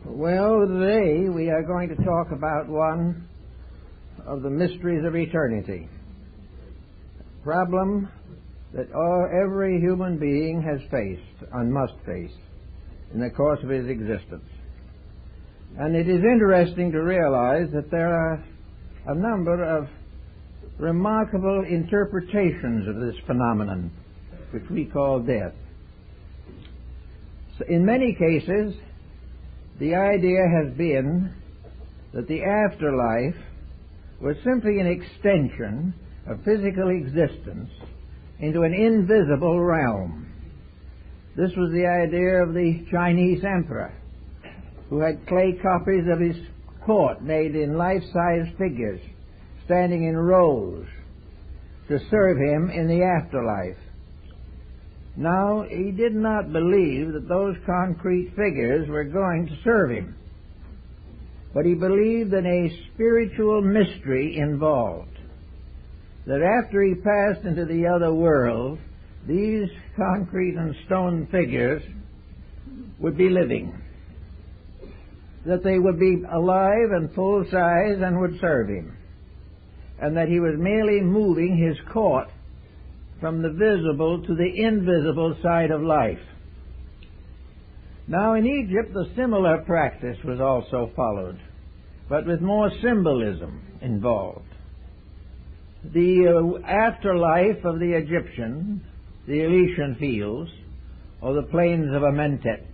Well, today we are going to talk about one of the mysteries of eternity. Problem that every human being has faced and must face in the course of his existence. And it is interesting to realize that there are a number of remarkable interpretations of this phenomenon, which we call death. So in many cases, the idea has been that the afterlife was simply an extension of physical existence into an invisible realm. This was the idea of the Chinese emperor, who had clay copies of his court made in life-size figures, standing in rows to serve him in the afterlife. Now, he did not believe that those concrete figures were going to serve him, but he believed in a spiritual mystery involved, that after he passed into the other world, these concrete and stone figures would be living, that they would be alive and full size and would serve him, and that he was merely moving his court from the visible to the invisible side of life. Now, in Egypt, a similar practice was also followed, but with more symbolism involved. The afterlife of the Egyptians, the Elysian fields, or the plains of Amentet,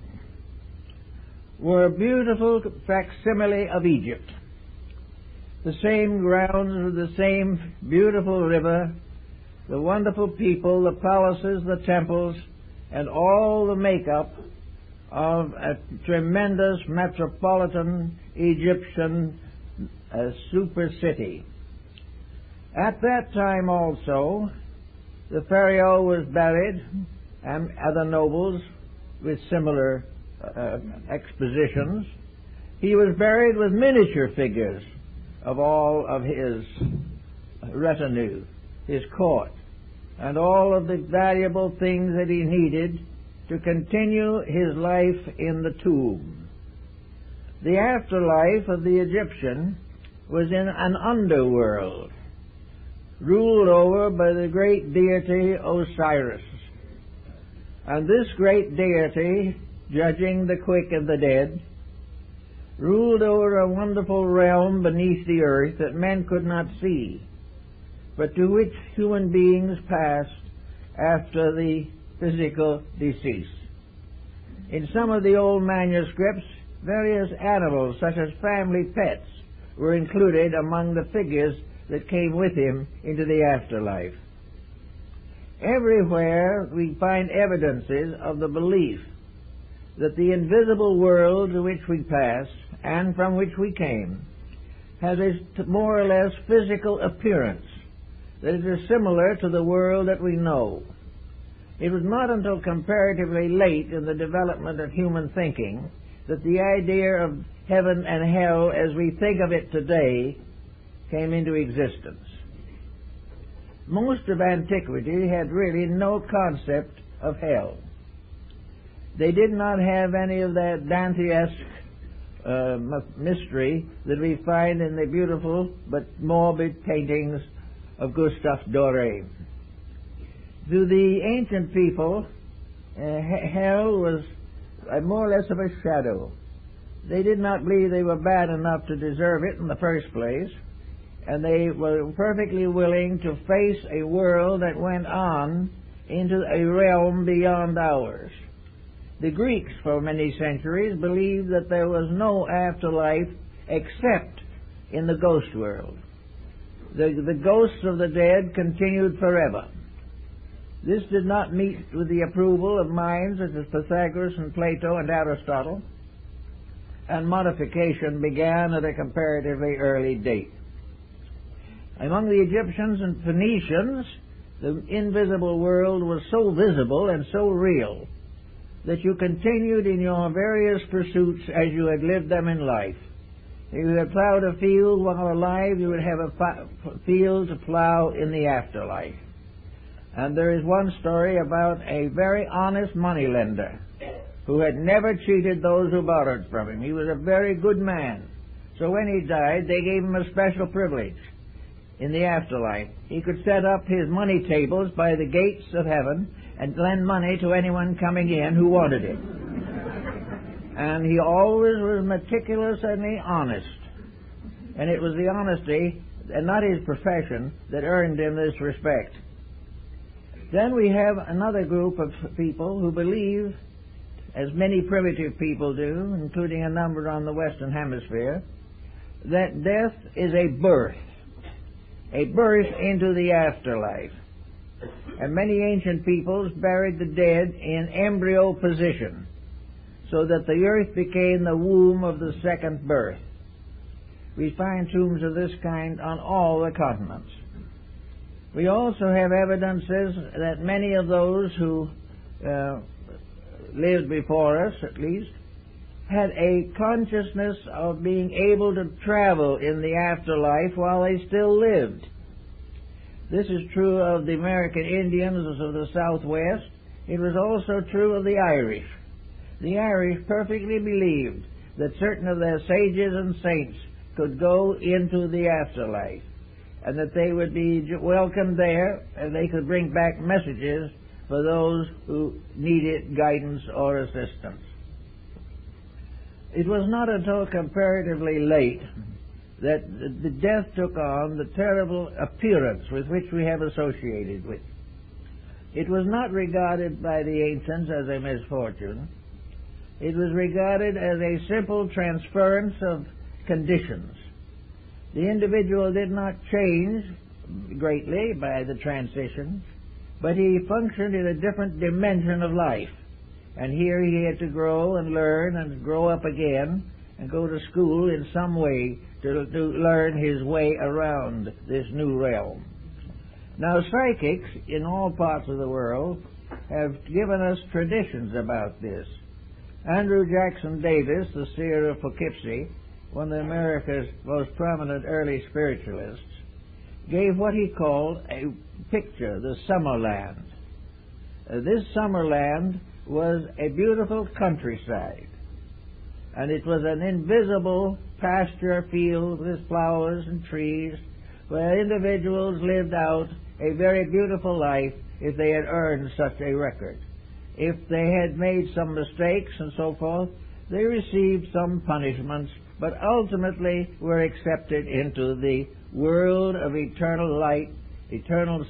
were a beautiful facsimile of Egypt. The same grounds with the same beautiful river, the wonderful people, the palaces, the temples, and all the makeup of a tremendous metropolitan Egyptian super city. At that time also, the pharaoh was buried, and other nobles with similar expositions. He was buried with miniature figures of all of his retinue, his court, and all of the valuable things that he needed to continue his life in the tomb. The afterlife of the Egyptian was in an underworld, ruled over by the great deity Osiris. And this great deity, judging the quick and the dead, ruled over a wonderful realm beneath the earth that men could not see, but to which human beings passed after the physical decease. In some of the old manuscripts, various animals, such as family pets, were included among the figures that came with him into the afterlife. Everywhere we find evidences of the belief that the invisible world to which we pass and from which we came has a more or less physical appearance that is similar to the world that we know. It was not until comparatively late in the development of human thinking that the idea of heaven and hell as we think of it today came into existence. Most of antiquity had really no concept of hell. They did not have any of that Dantesque mystery that we find in the beautiful but morbid paintings of Gustave Doré. To the ancient people, hell was more or less of a shadow. They did not believe they were bad enough to deserve it in the first place, and they were perfectly willing to face a world that went on into a realm beyond ours. The Greeks, for many centuries, believed that there was no afterlife except in the ghost world. The ghosts of the dead continued forever. This did not meet with the approval of minds such as Pythagoras and Plato and Aristotle, and modification began at a comparatively early date. Among the Egyptians and Phoenicians, the invisible world was so visible and so real that you continued in your various pursuits as you had lived them in life. If you had plowed a field while alive, you would have a field to plow in the afterlife. And there is one story about a very honest moneylender who had never cheated those who borrowed from him. He was a very good man. So when he died, they gave him a special privilege in the afterlife. He could set up his money tables by the gates of heaven and lend money to anyone coming in who wanted it. And he always was meticulous and honest. And it was the honesty, and not his profession, that earned him this respect. Then we have another group of people who believe, as many primitive people do, including a number on the Western Hemisphere, that death is a birth into the afterlife. And many ancient peoples buried the dead in embryo position, so that the earth became the womb of the second birth. We find tombs of this kind on all the continents. We also have evidences that many of those who lived before us, at least, had a consciousness of being able to travel in the afterlife while they still lived. This is true of the American Indians of the Southwest. It was also true of the Irish. The Irish perfectly believed that certain of their sages and saints could go into the afterlife, and that they would be welcomed there, and they could bring back messages for those who needed guidance or assistance. It was not until comparatively late that the death took on the terrible appearance with which we have associated with. It was not regarded by the ancients as a misfortune. It was regarded as a simple transference of conditions. The individual did not change greatly by the transition, but he functioned in a different dimension of life. And here he had to grow and learn and grow up again and go to school in some way to learn his way around this new realm. Now, psychics in all parts of the world have given us traditions about this. Andrew Jackson Davis, the seer of Poughkeepsie, one of America's most prominent early spiritualists, gave what he called a picture, the Summerland. This Summerland was a beautiful countryside, and it was an invisible pasture field with flowers and trees where individuals lived out a very beautiful life if they had earned such a record. If they had made some mistakes and so forth, they received some punishments, but ultimately were accepted into the world of eternal light, eternal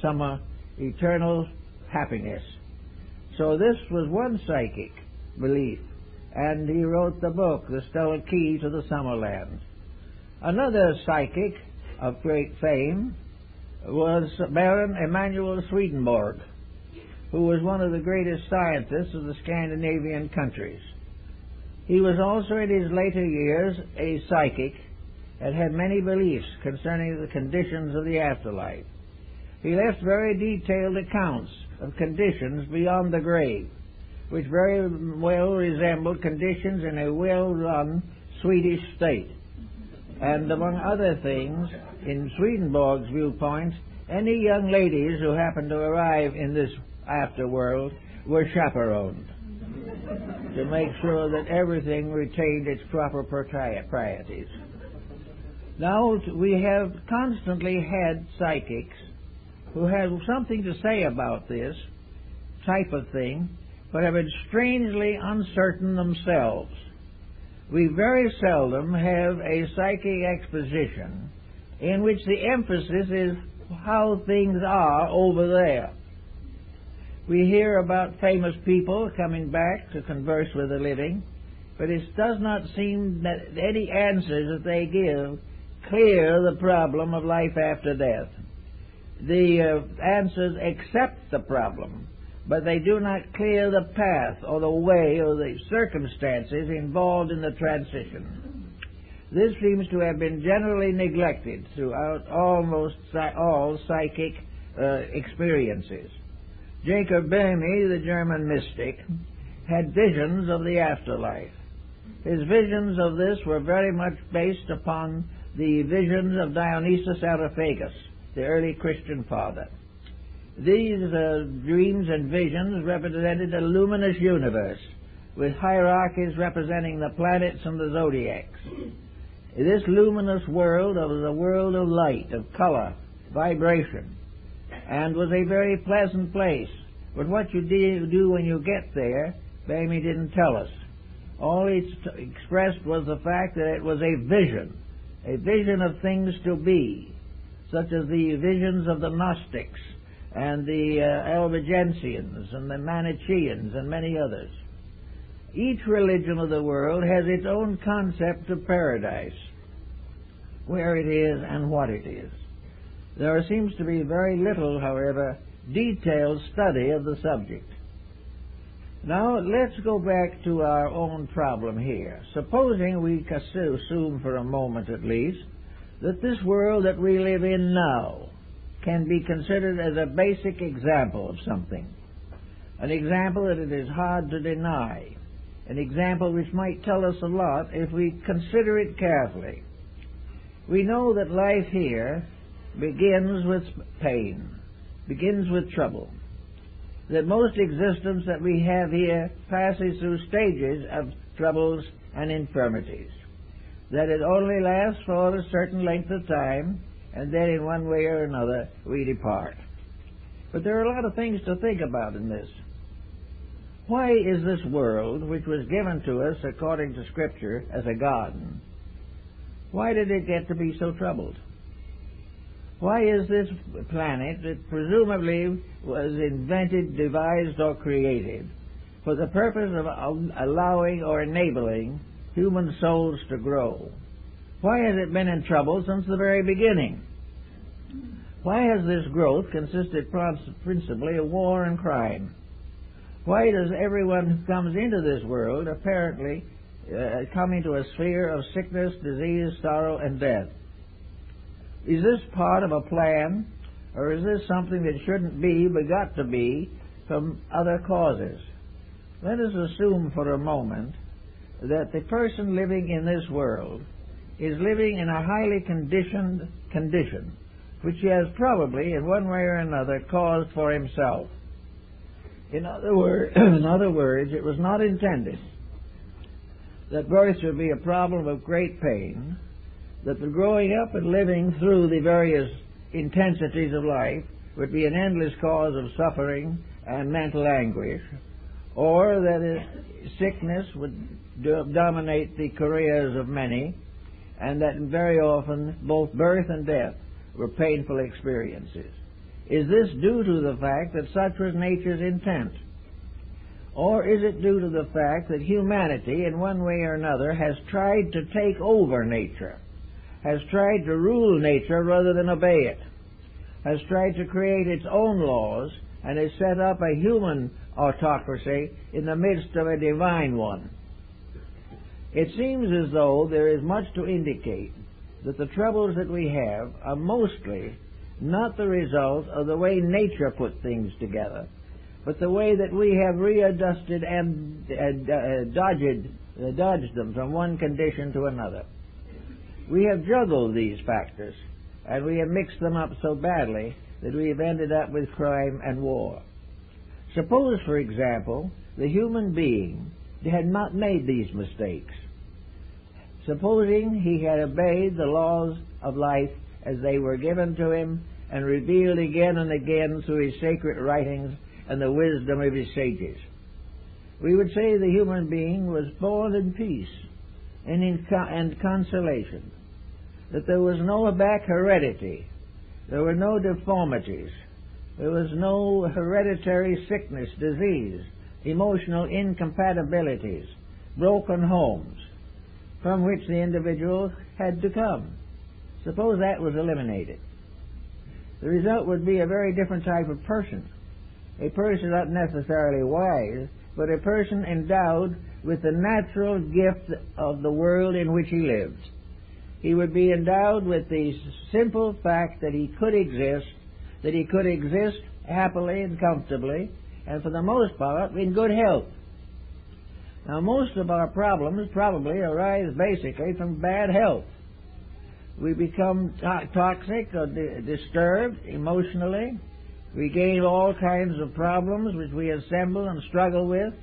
summer, eternal happiness. So this was one psychic belief, and he wrote the book, The Stellar Key to the Summerland. Another psychic of great fame was Baron Emanuel Swedenborg, who was one of the greatest scientists of the Scandinavian countries. He was also in his later years a psychic and had many beliefs concerning the conditions of the afterlife. He left very detailed accounts of conditions beyond the grave, which very well resembled conditions in a well-run Swedish state. And among other things, in Swedenborg's viewpoint, any young ladies who happened to arrive in this afterworld were chaperoned to make sure that everything retained its proper proprieties. Now, we have constantly had psychics who have something to say about this type of thing, but have been strangely uncertain themselves. We very seldom have a psychic exposition in which the emphasis is how things are over there. We hear about famous people coming back to converse with the living, but it does not seem that any answers that they give clear the problem of life after death. The answers accept the problem, but they do not clear the path or the way or the circumstances involved in the transition. This seems to have been generally neglected throughout almost all psychic experiences. Jacob Böhme, the German mystic, had visions of the afterlife. His visions of this were very much based upon the visions of Dionysius Areopagus, the early Christian father. These dreams and visions represented a luminous universe with hierarchies representing the planets and the zodiacs. This luminous world was a world of light, of color, vibration, and was a very pleasant place. But what you do when you get there, Bamey didn't tell us. All it expressed was the fact that it was a vision of things to be, such as the visions of the Gnostics and the Albigensians and the Manichaeans and many others. Each religion of the world has its own concept of paradise, where it is and what it is. There seems to be very little, however, detailed study of the subject. Now, let's go back to our own problem here. Supposing we assume for a moment at least that this world that we live in now can be considered as a basic example of something, an example that it is hard to deny, an example which might tell us a lot if we consider it carefully. We know that life here begins with pain, begins with trouble, that most existence that we have here passes through stages of troubles and infirmities, that it only lasts for a certain length of time, and then in one way or another we depart. But there are a lot of things to think about in this. Why is this world, which was given to us according to Scripture as a garden, why did it get to be so troubled? Why is this planet that presumably was invented, devised, or created for the purpose of allowing or enabling human souls to grow? Why has it been in trouble since the very beginning? Why has this growth consisted principally of war and crime? Why does everyone who comes into this world apparently come into a sphere of sickness, disease, sorrow, and death? Is this part of a plan, or is this something that shouldn't be but got to be from other causes? Let us assume for a moment that the person living in this world is living in a highly conditioned condition, which he has probably, in one way or another, caused for himself. In other words, it was not intended that birth should be a problem of great pain, that the growing up and living through the various intensities of life would be an endless cause of suffering and mental anguish, or that sickness would dominate the careers of many, and that very often both birth and death were painful experiences. Is this due to the fact that such was nature's intent? Or is it due to the fact that humanity, in one way or another, has tried to take over nature, has tried to rule nature rather than obey it, has tried to create its own laws, and has set up a human autocracy in the midst of a divine one? It seems as though there is much to indicate that the troubles that we have are mostly not the result of the way nature put things together, but the way that we have readjusted and dodged them from one condition to another. We have juggled these factors, and we have mixed them up so badly that we have ended up with crime and war. Suppose, for example, the human being had not made these mistakes. Supposing he had obeyed the laws of life as they were given to him and revealed again and again through his sacred writings and the wisdom of his sages, we would say the human being was born in peace and in consolation, that there was no back heredity, there were no deformities, there was no hereditary sickness, disease, emotional incompatibilities, broken homes, from which the individual had to come. Suppose that was eliminated. The result would be a very different type of person. A person not necessarily wise, but a person endowed with the natural gift of the world in which he lives. He would be endowed with the simple fact that he could exist happily and comfortably, and for the most part in good health. Now, most of our problems probably arise basically from bad health. We become toxic or disturbed emotionally. We gain all kinds of problems which we assemble and struggle with,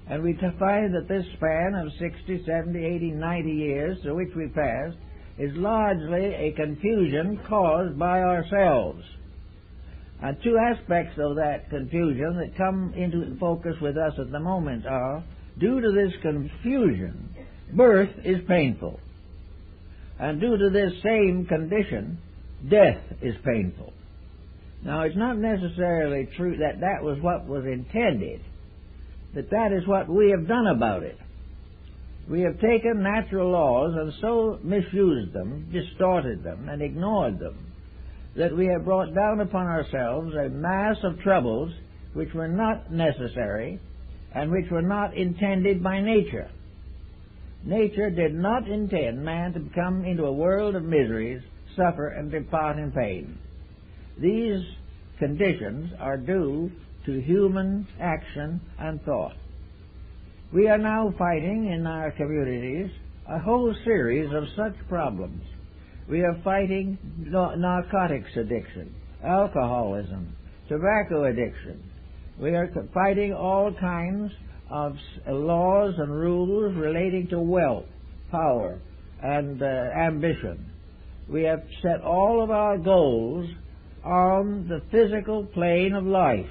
And we find that this span of 60, 70, 80, 90 years through which we passed is largely a confusion caused by ourselves. And two aspects of that confusion that come into focus with us at the moment are, due to this confusion, birth is painful. And due to this same condition, death is painful. Now, it's not necessarily true that that was what was intended, but that is what we have done about it. We have taken natural laws and so misused them, distorted them, and ignored them, that we have brought down upon ourselves a mass of troubles which were not necessary and which were not intended by nature. Nature did not intend man to come into a world of miseries, suffer, and depart in pain. These conditions are due to human action and thought. We are now fighting in our communities a whole series of such problems. We are fighting narcotics addiction, alcoholism, tobacco addiction. We are fighting all kinds of laws and rules relating to wealth, power, and ambition. We have set all of our goals on the physical plane of life.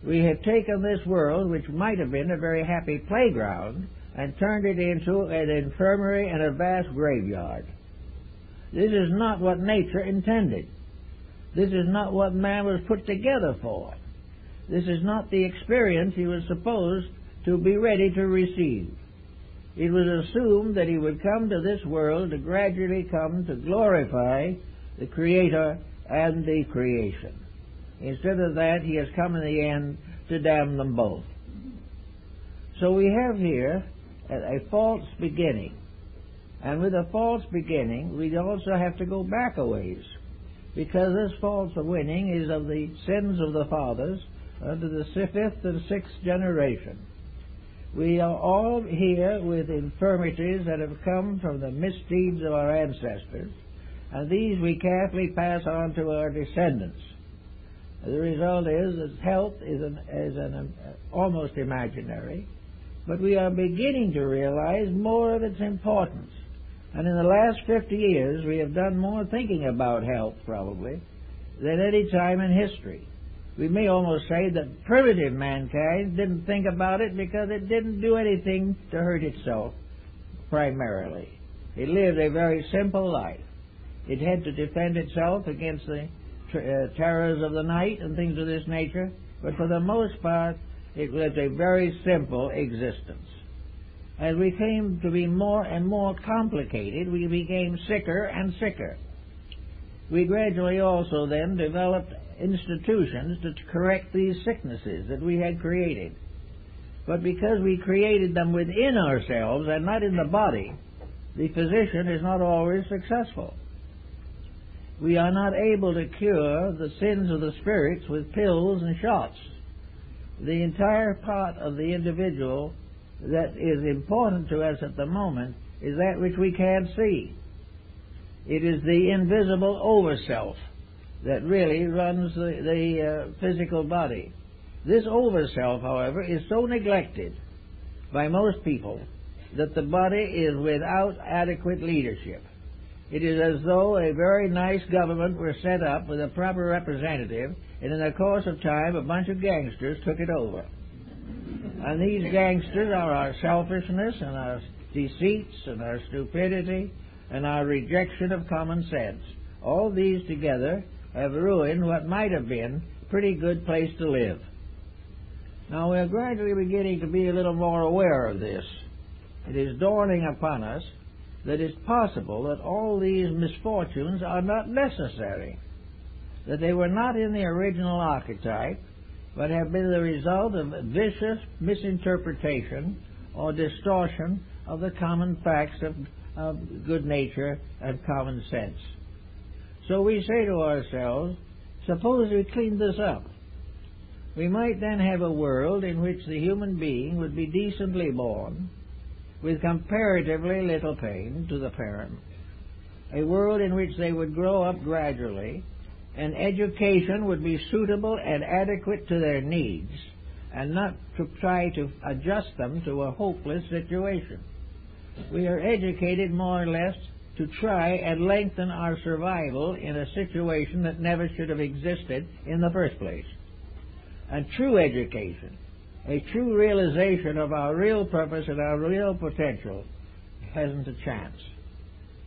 We have taken this world, which might have been a very happy playground, and turned it into an infirmary and a vast graveyard. This is not what nature intended. This is not what man was put together for. This is not the experience he was supposed to be ready to receive. It was assumed that he would come to this world to gradually come to glorify the Creator and the creation. Instead of that, he has come in the end to damn them both. So we have here a false beginning. And with a false beginning, we also have to go back a ways, because this false beginning is of the sins of the fathers unto the fifth and sixth generation. We are all here with infirmities that have come from the misdeeds of our ancestors, and these we carefully pass on to our descendants. The result is that health is almost imaginary, but we are beginning to realize more of its importance. And in the last 50 years, we have done more thinking about health, probably, than any time in history. We may almost say that primitive mankind didn't think about it because it didn't do anything to hurt itself, primarily. It lived a very simple life. It had to defend itself against the terrors of the night and things of this nature, but for the most part, it lived a very simple existence. As we came to be more and more complicated, we became sicker and sicker. We gradually also then developed institutions to correct these sicknesses that we had created. But because we created them within ourselves and not in the body, the physician is not always successful. We are not able to cure the sins of the spirits with pills and shots. The entire part of the individual that is important to us at the moment is that which we can't see. It is the invisible over-self that really runs the physical body. This over-self, however, is so neglected by most people that the body is without adequate leadership. It is as though a very nice government were set up with a proper representative, and in the course of time a bunch of gangsters took it over. And these gangsters are our selfishness and our deceits and our stupidity and our rejection of common sense. All these together have ruined what might have been a pretty good place to live. Now we're gradually beginning to be a little more aware of this. It is dawning upon us that it's possible that all these misfortunes are not necessary, that they were not in the original archetype, but have been the result of vicious misinterpretation or distortion of the common facts of good nature and common sense. So we say to ourselves, suppose we clean this up. We might then have a world in which the human being would be decently born, with comparatively little pain to the parent, a world in which they would grow up gradually, and education would be suitable and adequate to their needs, and not to try to adjust them to a hopeless situation. We are educated more or less to try and lengthen our survival in a situation that never should have existed in the first place. And true education, a true realization of our real purpose and our real potential, hasn't a chance.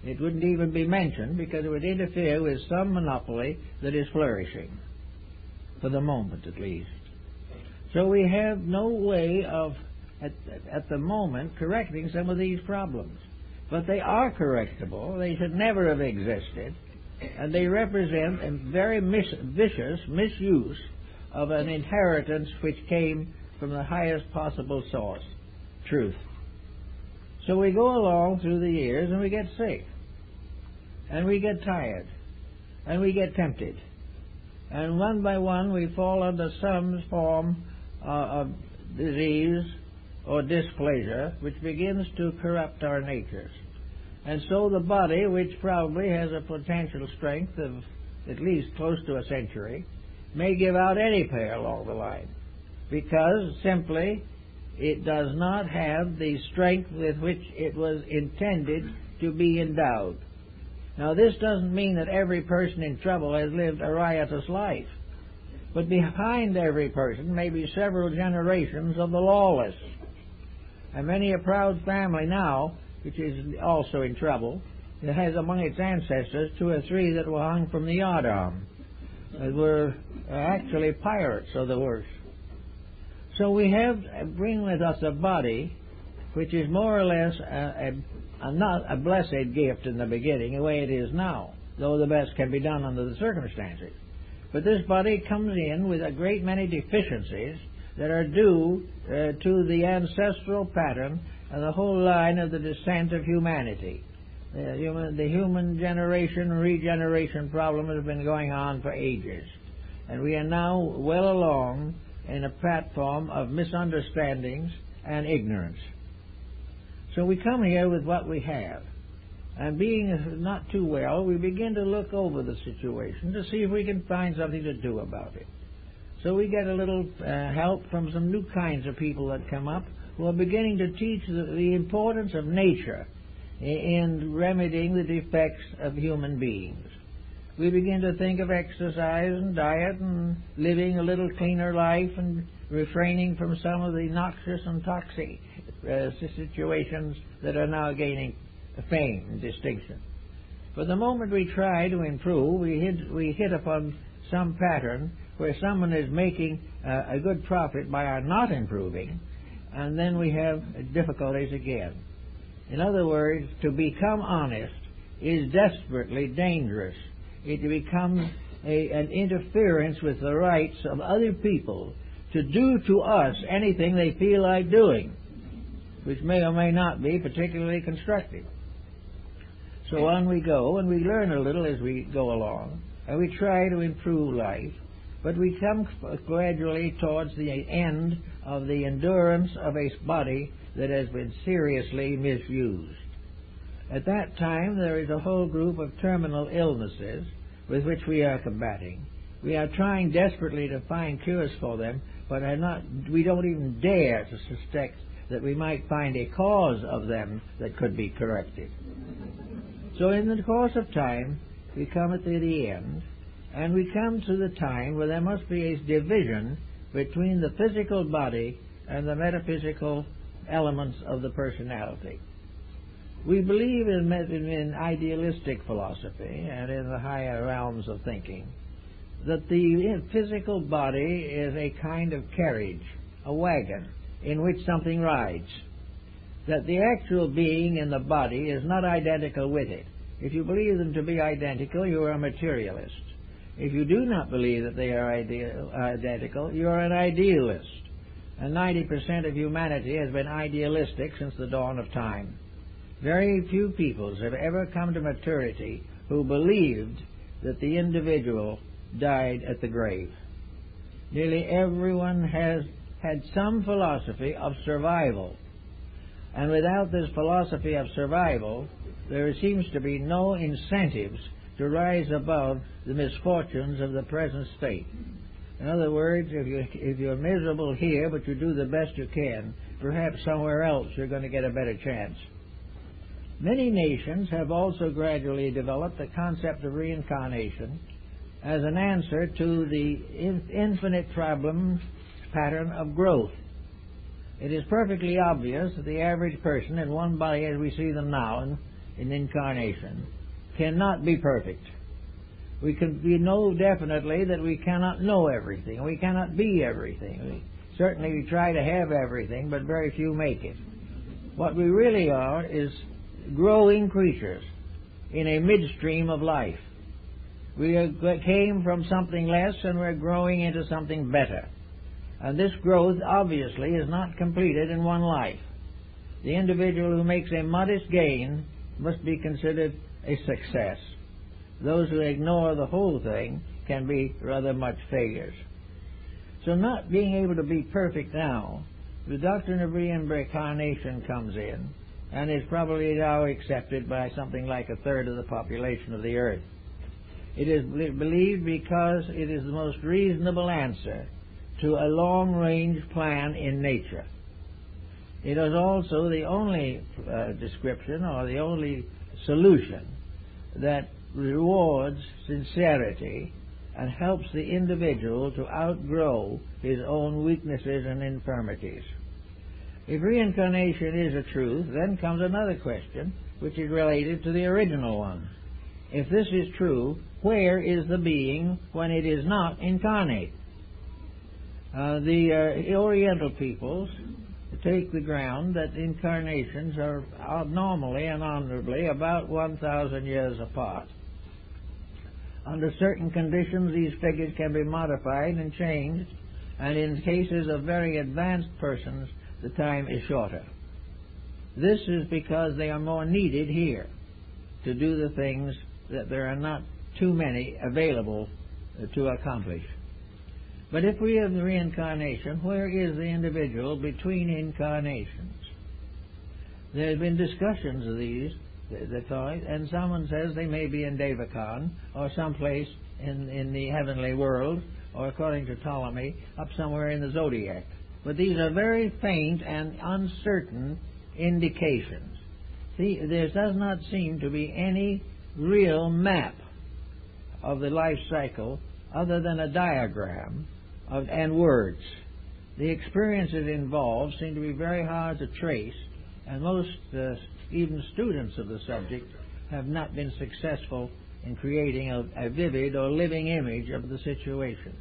It wouldn't even be mentioned because it would interfere with some monopoly that is flourishing, for the moment at least. So we have no way of, at the moment, correcting some of these problems. But they are correctable. They should never have existed. And they represent a very vicious misuse of an inheritance which came from the highest possible source, truth. So we go along through the years and we get sick. And we get tired. And we get tempted. And one by one we fall under some form of disease or displeasure which begins to corrupt our natures. And so the body, which probably has a potential strength of at least close to a century, may give out any pair along the line, because simply it does not have the strength with which it was intended to be endowed. Now, this doesn't mean that every person in trouble has lived a riotous life, but behind every person may be several generations of the lawless. And many a proud family now, which is also in trouble, it has among its ancestors 2 or 3 that were hung from the yardarm, that were actually pirates of the worst. So we bring with us a body which is more or less not a blessed gift in the beginning, the way it is now, though the best can be done under the circumstances. But this body comes in with a great many deficiencies that are due to the ancestral pattern and the whole line of the descent of humanity. The human generation regeneration problem has been going on for ages, and we are now well along in a platform of misunderstandings and ignorance. So we come here with what we have, and being not too well, we begin to look over the situation to see if we can find something to do about it. So we get a little help from some new kinds of people that come up who are beginning to teach the importance of nature in remedying the defects of human beings. We begin to think of exercise and diet and living a little cleaner life and refraining from some of the noxious and toxic situations that are now gaining fame and distinction. But the moment we try to improve, we hit upon some pattern where someone is making a good profit by our not improving, and then we have difficulties again. In other words, to become honest is desperately dangerous. It becomes an interference with the rights of other people to do to us anything they feel like doing, which may or may not be particularly constructive. So on we go, and we learn a little as we go along, and we try to improve life, but we come gradually towards the end of the endurance of a body that has been seriously misused. At that time, there is a whole group of terminal illnesses with which we are combating. We are trying desperately to find cures for them, but we don't even dare to suspect that we might find a cause of them that could be corrected. So in the course of time, we come at the end, and we come to the time where there must be a division between the physical body and the metaphysical elements of the personality. We believe in idealistic philosophy and in the higher realms of thinking that the physical body is a kind of carriage, a wagon, in which something rides. That the actual being in the body is not identical with it. If you believe them to be identical, you are a materialist. If you do not believe that they are identical, you are an idealist. And 90% of humanity has been idealistic since the dawn of time. Very few peoples have ever come to maturity who believed that the individual died at the grave. Nearly everyone has had some philosophy of survival. And without this philosophy of survival, there seems to be no incentives to rise above the misfortunes of the present state. In other words, if you're miserable here, but you do the best you can, perhaps somewhere else you're going to get a better chance. Many nations have also gradually developed the concept of reincarnation as an answer to the infinite problem pattern of growth. It is perfectly obvious that the average person in one body as we see them now in incarnation cannot be perfect. We know definitely that we cannot know everything. We cannot be everything. Certainly we try to have everything, but very few make it. What we really are is growing creatures in a midstream of life. We came from something less and we're growing into something better. And this growth obviously is not completed in one life. The individual who makes a modest gain must be considered a success. Those who ignore the whole thing can be rather much failures. So not being able to be perfect now, the doctrine of reincarnation comes in and is probably now accepted by something like a third of the population of the earth. It is believed because it is the most reasonable answer to a long-range plan in nature. It is also the only description or the only solution that rewards sincerity and helps the individual to outgrow his own weaknesses and infirmities. If reincarnation is a truth, then comes another question, which is related to the original one. If this is true, where is the being when it is not incarnate? The Oriental peoples take the ground that incarnations are normally and honorably about 1,000 years apart. Under certain conditions, these figures can be modified and changed, and in cases of very advanced persons, the time is shorter. This is because they are more needed here to do the things that there are not too many available to accomplish. But if we have the reincarnation, where is the individual between incarnations? There have been discussions of these, and someone says they may be in Devachan or someplace in the heavenly world, or according to Ptolemy, up somewhere in the zodiac. But these are very faint and uncertain indications. See, there does not seem to be any real map of the life cycle other than a diagram and words. The experiences involved seem to be very hard to trace, and most, even students of the subject, have not been successful in creating a vivid or living image of the situation.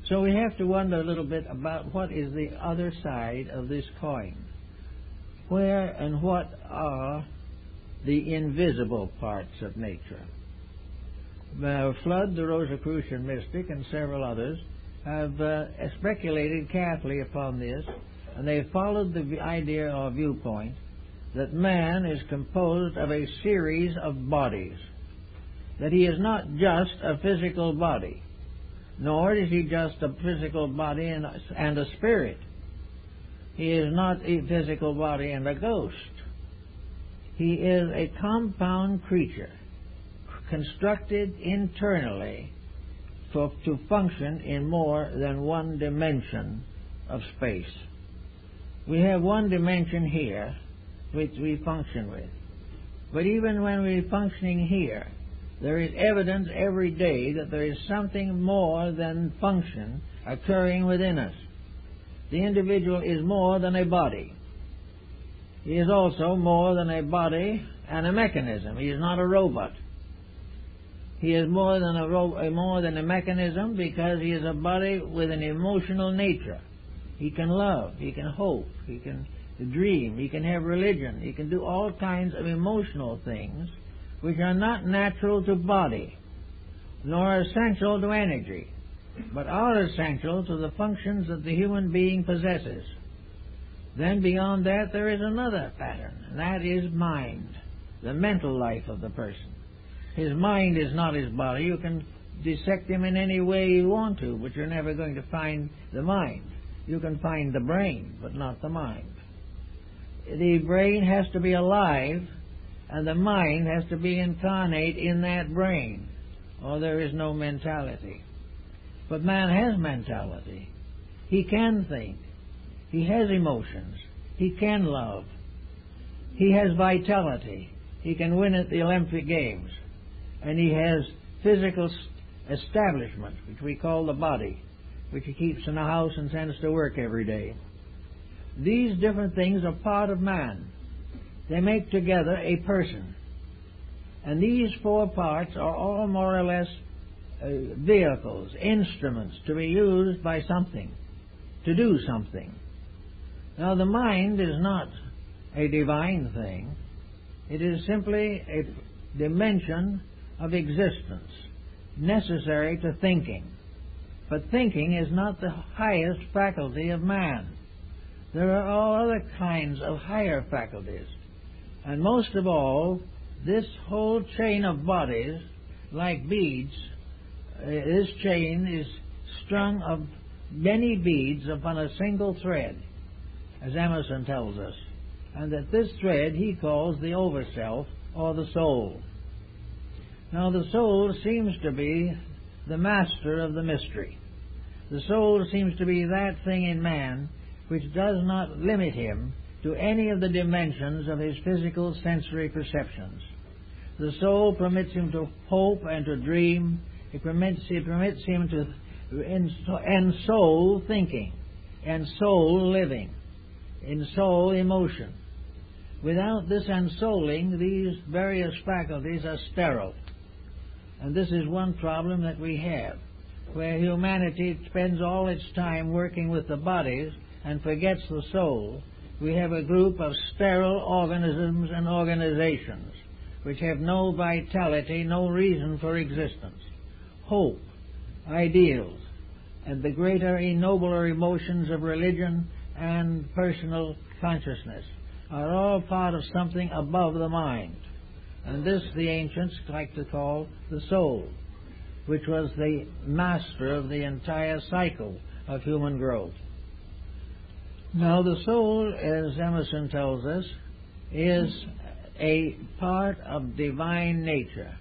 So we have to wonder a little bit about what is the other side of this coin. Where and what are the invisible parts of nature? Flood, the Rosicrucian mystic, and several others have speculated carefully upon this, and they followed the idea or viewpoint that man is composed of a series of bodies, that he is not just a physical body, nor is he just a physical body and a spirit. He is not a physical body and a ghost. He is a compound creature, constructed internally to function in more than one dimension of space. We have one dimension here which we function with. But even when we're functioning here, there is evidence every day that there is something more than function occurring within us. The individual is more than a body. He is also more than a body and a mechanism. He is not a robot. He is more than a mechanism because he is a body with an emotional nature. He can love, he can hope, he can dream, he can have religion, he can do all kinds of emotional things which are not natural to body, nor essential to energy, but are essential to the functions that the human being possesses. Then beyond that there is another pattern, and that is mind, the mental life of the person. His mind is not his body. You can dissect him in any way you want to, but you're never going to find the mind. You can find the brain, but not the mind. The brain has to be alive, and the mind has to be incarnate in that brain, or there is no mentality. But man has mentality. He can think. He has emotions. He can love. He has vitality. He can win at the Olympic Games. And he has physical establishment, which we call the body, which he keeps in the house and sends to work every day. These different things are part of man. They make together a person. And these four parts are all more or less vehicles, instruments to be used by something, to do something. Now, the mind is not a divine thing. It is simply a dimension of existence necessary to thinking. But thinking is not the highest faculty of man. There are all other kinds of higher faculties. And most of all, this whole chain of bodies, like beads, this chain is strung of many beads upon a single thread, as Emerson tells us, and that this thread he calls the overself, or the soul. Now, the soul seems to be the master of the mystery. The soul seems to be that thing in man which does not limit him to any of the dimensions of his physical sensory perceptions. The soul permits him to hope and to dream. It permits him to ensoul thinking, ensoul living, ensoul emotion. Without this ensouling, these various faculties are sterile. And this is one problem that we have, where humanity spends all its time working with the bodies and forgets the soul. We have a group of sterile organisms and organizations which have no vitality, no reason for existence. Hope, ideals, and the greater, nobler emotions of religion and personal consciousness are all part of something above the mind. And this the ancients like to call the soul, which was the master of the entire cycle of human growth. Now, the soul, as Emerson tells us, is a part of divine nature.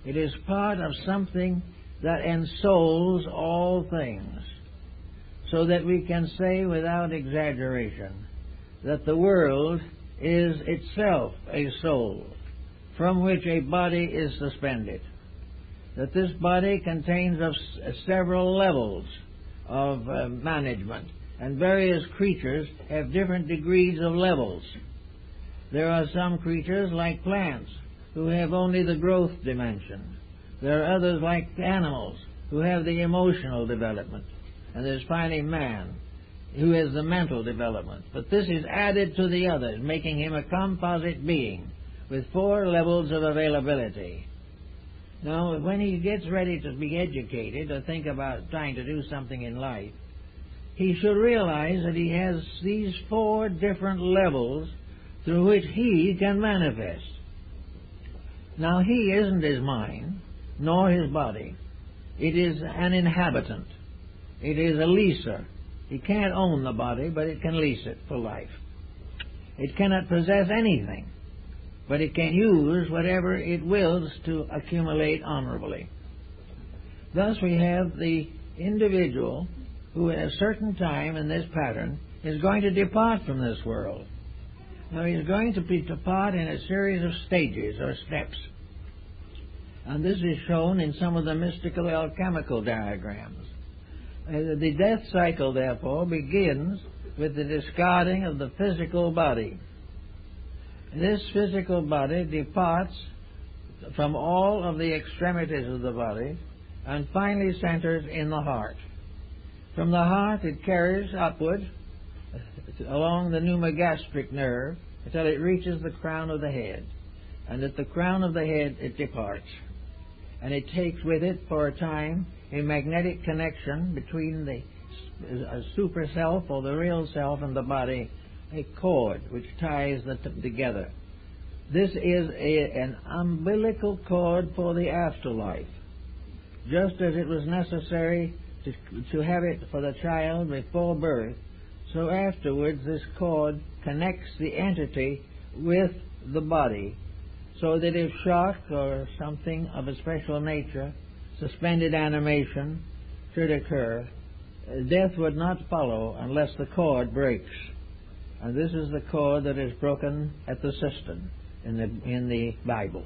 It is part of something that ensouls all things, so that we can say without exaggeration that the world is itself a soul from which a body is suspended, that this body contains several levels of management, and various creatures have different degrees of levels. There are some creatures, like plants, who have only the growth dimension. There are others, like animals, who have the emotional development. And there's finally man, who has the mental development. But this is added to the others, making him a composite being with 4 levels of availability. Now, when he gets ready to be educated or think about trying to do something in life, he should realize that he has these 4 different levels through which he can manifest. Now, he isn't his mind, nor his body. It is an inhabitant. It is a leaser. He can't own the body, but it can lease it for life. It cannot possess anything, but it can use whatever it wills to accumulate honorably. Thus we have the individual who at a certain time in this pattern is going to depart from this world. Now, he's going to depart in a series of stages or steps. And this is shown in some of the mystical alchemical diagrams. The death cycle, therefore, begins with the discarding of the physical body. This physical body departs from all of the extremities of the body and finally centers in the heart. From the heart it carries upward along the pneumogastric nerve until it reaches the crown of the head. And at the crown of the head it departs. And it takes with it for a time a magnetic connection between the super self or the real self and the body, a cord which ties them together. This is an umbilical cord for the afterlife. Just as it was necessary to have it for the child before birth, so afterwards this cord connects the entity with the body, so that if shock or something of a special nature, suspended animation, should occur, death would not follow unless the cord breaks. And this is the cord that is broken at the cistern in the Bible.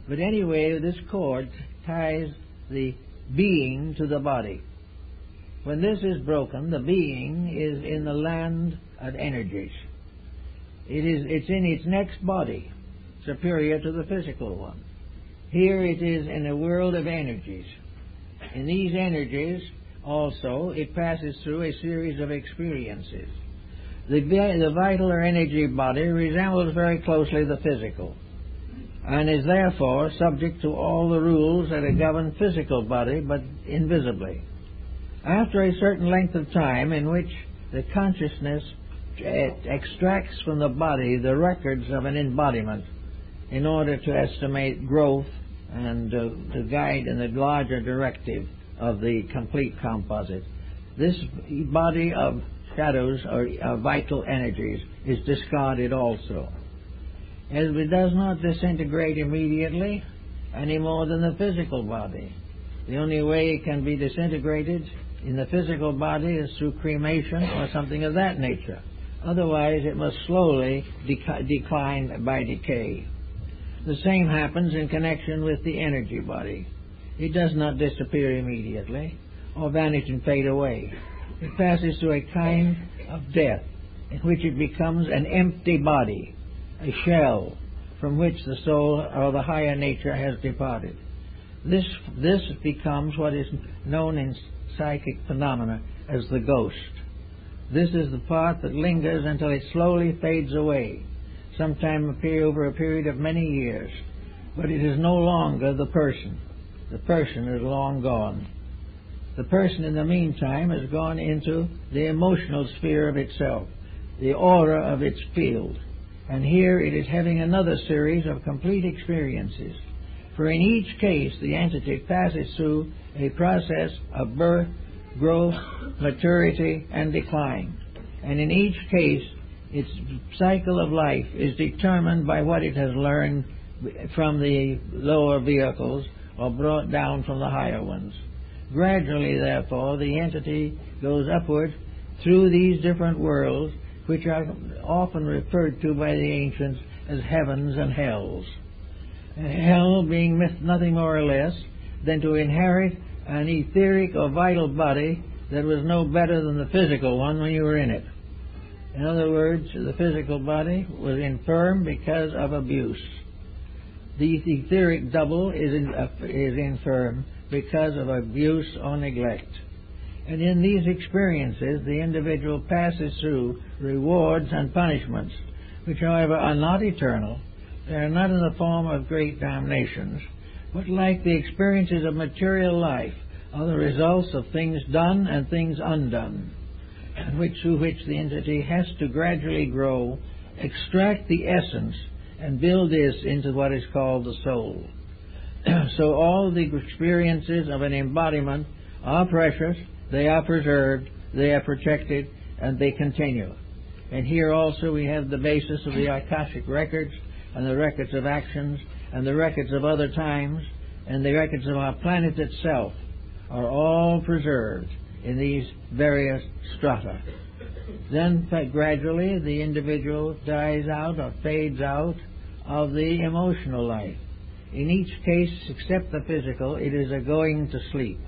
But anyway, this cord ties the being to the body. When this is broken, the being is in the land of energies. It's in its next body, superior to the physical one. Here it is in a world of energies. In these energies, also, it passes through a series of experiences. The vital or energy body resembles very closely the physical, and is therefore subject to all the rules that govern physical body, but invisibly. After a certain length of time in which the consciousness extracts from the body the records of an embodiment in order to estimate growth and to guide in the larger directive of the complete composite, this body of shadows or vital energies is discarded also. As it does not disintegrate immediately any more than the physical body. The only way it can be disintegrated in the physical body is through cremation or something of that nature. Otherwise, it must slowly decline by decay. The same happens in connection with the energy body. It does not disappear immediately or vanish and fade away. It passes through a kind of death in which it becomes an empty body, a shell from which the soul or the higher nature has departed. This becomes what is known in psychic phenomena as the ghost. This is the part that lingers until it slowly fades away, sometime over a period of many years. But it is no longer the person. The person is long gone. The person, in the meantime, has gone into the emotional sphere of itself, the aura of its field. And here it is having another series of complete experiences. For in each case, the entity passes through a process of birth, growth, maturity, and decline. And in each case, its cycle of life is determined by what it has learned from the lower vehicles or brought down from the higher ones. Gradually, therefore, the entity goes upward through these different worlds, which are often referred to by the ancients as heavens and hells. Hell being nothing more or less than to inherit an etheric or vital body that was no better than the physical one when you were in it. In other words, the physical body was infirm because of abuse. The etheric double is infirm because of abuse or neglect. And in these experiences, the individual passes through rewards and punishments, which, however, are not eternal. They are not in the form of great damnations, but like the experiences of material life, are the results of things done and things undone, through which the entity has to gradually grow, extract the essence, and build this into what is called the soul. So all the experiences of an embodiment are precious, they are preserved, they are protected, and they continue. And here also we have the basis of the Akashic records, and the records of actions, and the records of other times, and the records of our planet itself are all preserved in these various strata. Then gradually the individual dies out or fades out of the emotional life. In each case, except the physical, it is a going to sleep.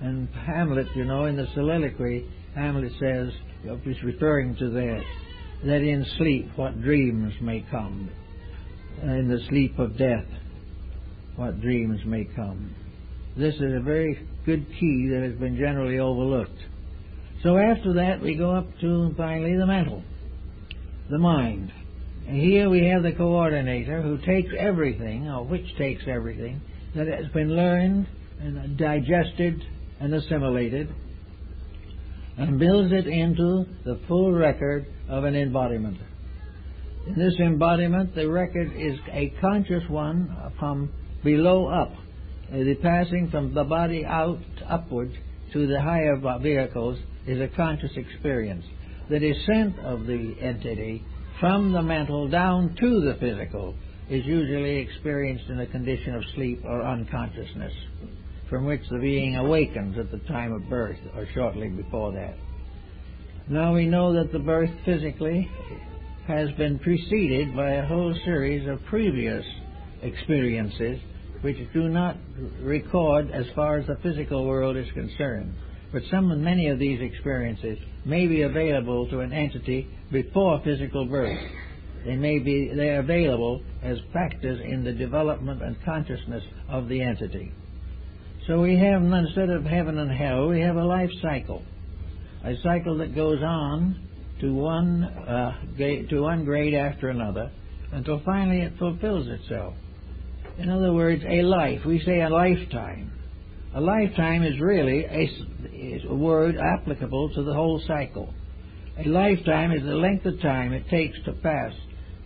And Hamlet, in the soliloquy, Hamlet says, he's referring to that in sleep what dreams may come. In the sleep of death, what dreams may come. This is a very good key that has been generally overlooked. So after that, we go up to, finally, the mental, the mind. And here we have the coordinator who takes everything, or which takes everything, that has been learned and digested and assimilated, and builds it into the full record of an embodiment. In this embodiment, the record is a conscious one from below up. The passing from the body out upward to the higher vehicles is a conscious experience. The descent of the entity from the mental down to the physical is usually experienced in a condition of sleep or unconsciousness. from which the being awakens at the time of birth or shortly before that. Now we know that the birth physically has been preceded by a whole series of previous experiences which do not record as far as the physical world is concerned. But many of these experiences may be available to an entity before physical birth. They're available as factors in the development and consciousness of the entity. So we have, instead of heaven and hell, we have a life cycle. A cycle that goes on to one grade after another until finally it fulfills itself. In other words, a life. We say a lifetime. A lifetime is really a word applicable to the whole cycle. A lifetime is the length of time it takes to pass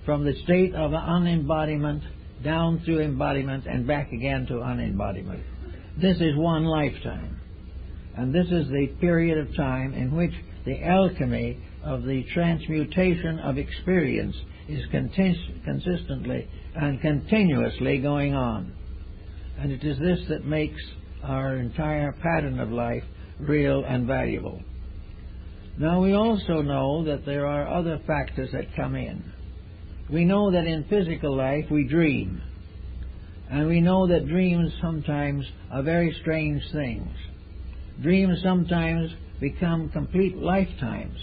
from the state of unembodiment down through embodiment and back again to unembodiment. This is one lifetime. And this is the period of time in which the alchemy of the transmutation of experience is consistently and continuously going on. And it is this that makes our entire pattern of life real and valuable. Now we also know that there are other factors that come in. We know that in physical life we dream. And we know that dreams sometimes are very strange things. Dreams sometimes become complete lifetimes.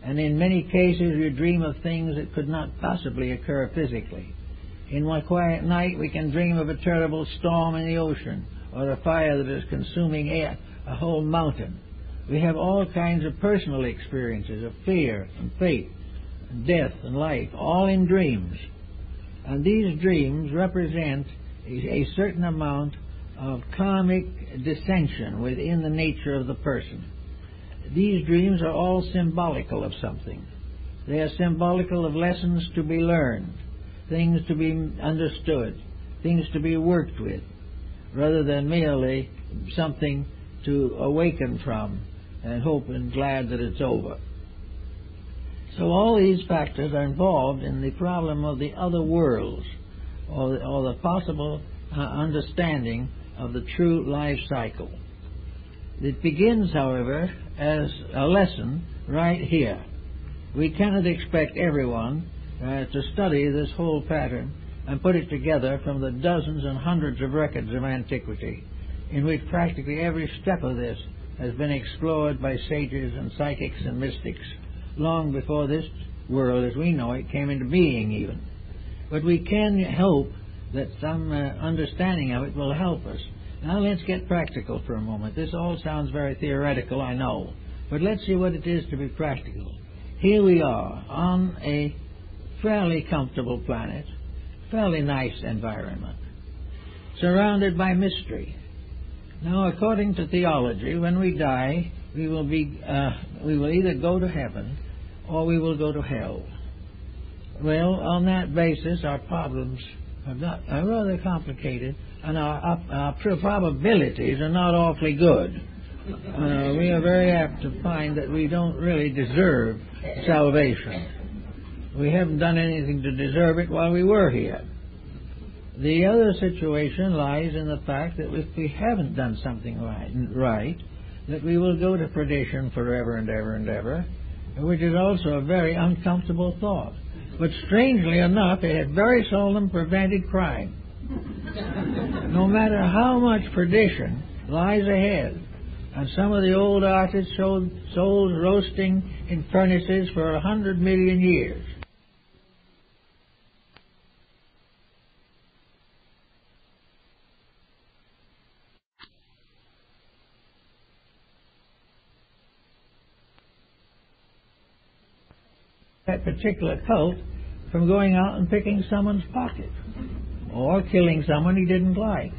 And in many cases you dream of things that could not possibly occur physically. In one quiet night we can dream of a terrible storm in the ocean, or a fire that is consuming a whole mountain. We have all kinds of personal experiences of fear and faith and death and life, all in dreams. And these dreams represent a certain amount of karmic dissension within the nature of the person. These dreams are all symbolical of something. They are symbolical of lessons to be learned, things to be understood, things to be worked with, rather than merely something to awaken from and hope and glad that it's over. So all these factors are involved in the problem of the other worlds, or the possible understanding of the true life cycle. It begins, however, as a lesson right here. We cannot expect everyone to study this whole pattern and put it together from the dozens and hundreds of records of antiquity, in which practically every step of this has been explored by sages and psychics and mystics long before this world as we know it came into being even. But we can hope that some understanding of it will help us. Now let's get practical for a moment. This all sounds very theoretical, I know, but let's see what it is to be practical. Here we are on a fairly comfortable planet, fairly nice environment, surrounded by mystery. Now, according to theology, when we die, we will either go to heaven or we will go to hell. Well, on that basis, our problems are rather complicated, and our probabilities are not awfully good. We are very apt to find that we don't really deserve salvation. We haven't done anything to deserve it while we were here. The other situation lies in the fact that if we haven't done something right, that we will go to perdition forever and ever and ever, which is also a very uncomfortable thought. But strangely enough, it has very seldom prevented crime. No matter how much perdition lies ahead, and some of the old artists showed souls roasting in furnaces for 100 million years. That particular cult from going out and picking someone's pocket or killing someone he didn't like.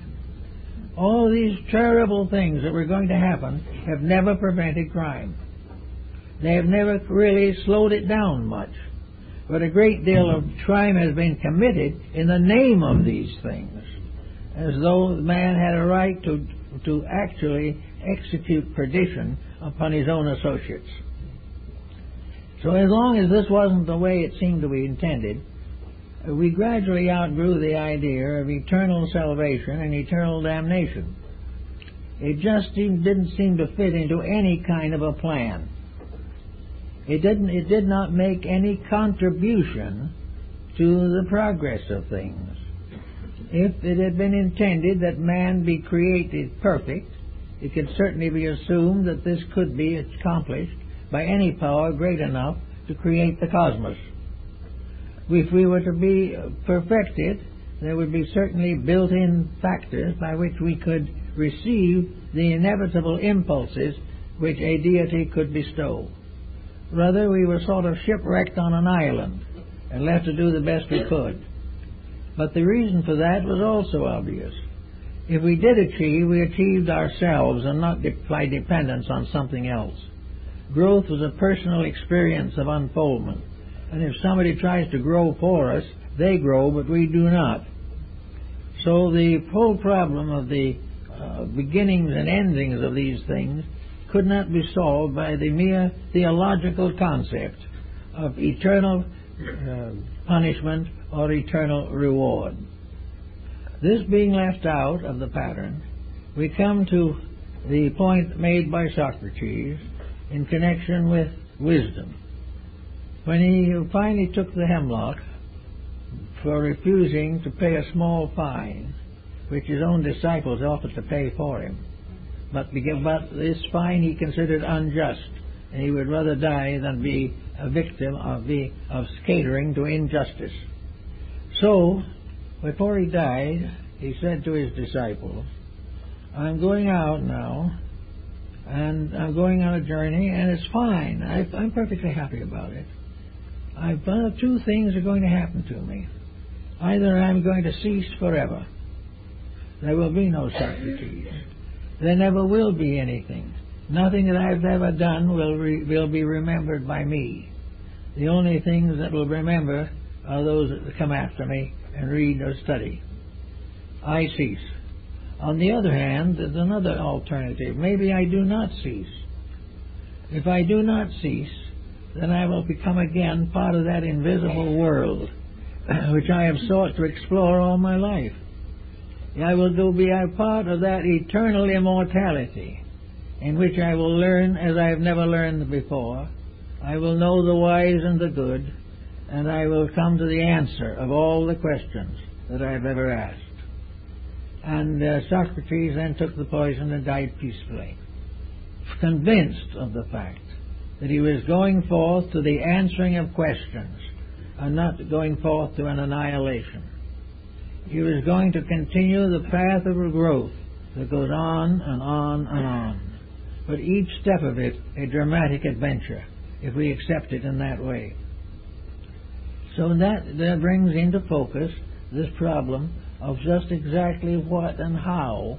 All these terrible things that were going to happen have never prevented crime. They have never really slowed it down much. But a great deal of crime has been committed in the name of these things, as though man had a right to actually execute perdition upon his own associates. So as long as this wasn't the way it seemed to be intended, we gradually outgrew the idea of eternal salvation and eternal damnation. It just didn't seem to fit into any kind of a plan. It did not make any contribution to the progress of things. If it had been intended that man be created perfect, it could certainly be assumed that this could be accomplished by any power great enough to create the cosmos. If we were to be perfected, there would be certainly built-in factors by which we could receive the inevitable impulses which a deity could bestow. Rather, we were sort of shipwrecked on an island and left to do the best we could. But the reason for that was also obvious. If we did achieve, we achieved ourselves and not by dependence on something else. Growth was a personal experience of unfoldment. And if somebody tries to grow for us, they grow, but we do not. So the whole problem of the beginnings and endings of these things could not be solved by the mere theological concept of eternal punishment or eternal reward. This being left out of the pattern, we come to the point made by Socrates in connection with wisdom. When he finally took the hemlock for refusing to pay a small fine, which his own disciples offered to pay for him, but this fine he considered unjust, and he would rather die than be a victim of catering to injustice. So, before he died, he said to his disciples, "I'm going out now, and I'm going on a journey, and it's fine. I'm perfectly happy about it. Two things are going to happen to me. Either I'm going to cease forever. There will be no Socrates. There never will be anything. Nothing that I've ever done will be remembered by me. The only things that will remember are those that come after me and read or study. I cease. On the other hand, there's another alternative. Maybe I do not cease. If I do not cease, then I will become again part of that invisible world which I have sought to explore all my life. I will be a part of that eternal immortality in which I will learn as I have never learned before. I will know the wise and the good, and I will come to the answer of all the questions that I have ever asked." And Socrates then took the poison and died peacefully, convinced of the fact that he was going forth to the answering of questions and not going forth to an annihilation. He was going to continue the path of growth that goes on and on and on, but each step of it a dramatic adventure, if we accept it in that way. So that brings into focus this problem of just exactly what and how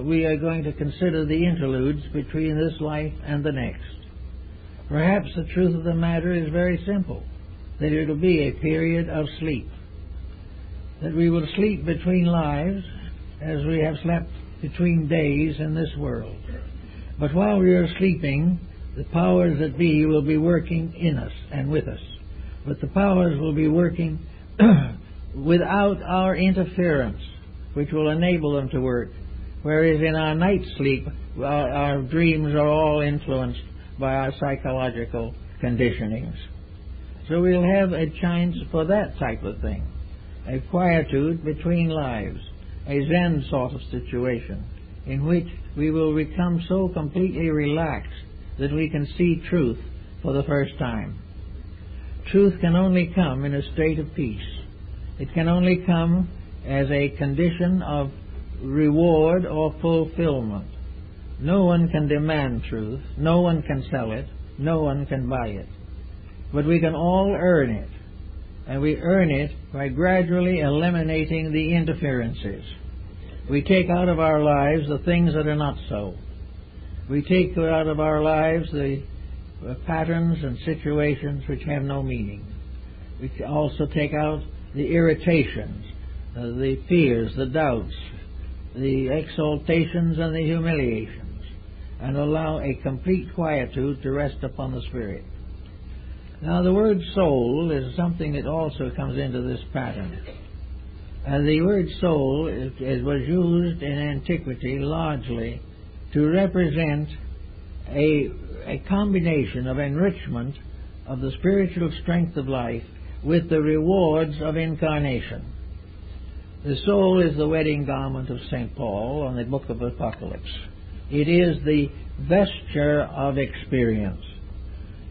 we are going to consider the interludes between this life and the next. Perhaps the truth of the matter is very simple, that it will be a period of sleep, that we will sleep between lives as we have slept between days in this world. But while we are sleeping, the powers that be will be working in us and with us. But the powers will be working without our interference, which will enable them to work. Whereas in our night sleep, our dreams are all influenced by our psychological conditionings. So we'll have a chance for that type of thing, a quietude between lives, a Zen sort of situation, in which we will become so completely relaxed that we can see truth for the first time. Truth can only come in a state of peace. It can only come as a condition of reward or fulfillment. No one can demand truth. No one can sell it. No one can buy it. But we can all earn it. And we earn it by gradually eliminating the interferences. We take out of our lives the things that are not so. We take out of our lives the patterns and situations which have no meaning. We also take out the irritations, the fears, the doubts, the exaltations and the humiliations, and allow a complete quietude to rest upon the spirit. Now, the word soul is something that also comes into this pattern. And the word soul was used in antiquity largely to represent a combination of enrichment of the spiritual strength of life with the rewards of incarnation. The soul is the wedding garment of St. Paul on the book of Apocalypse. It is the vesture of experience.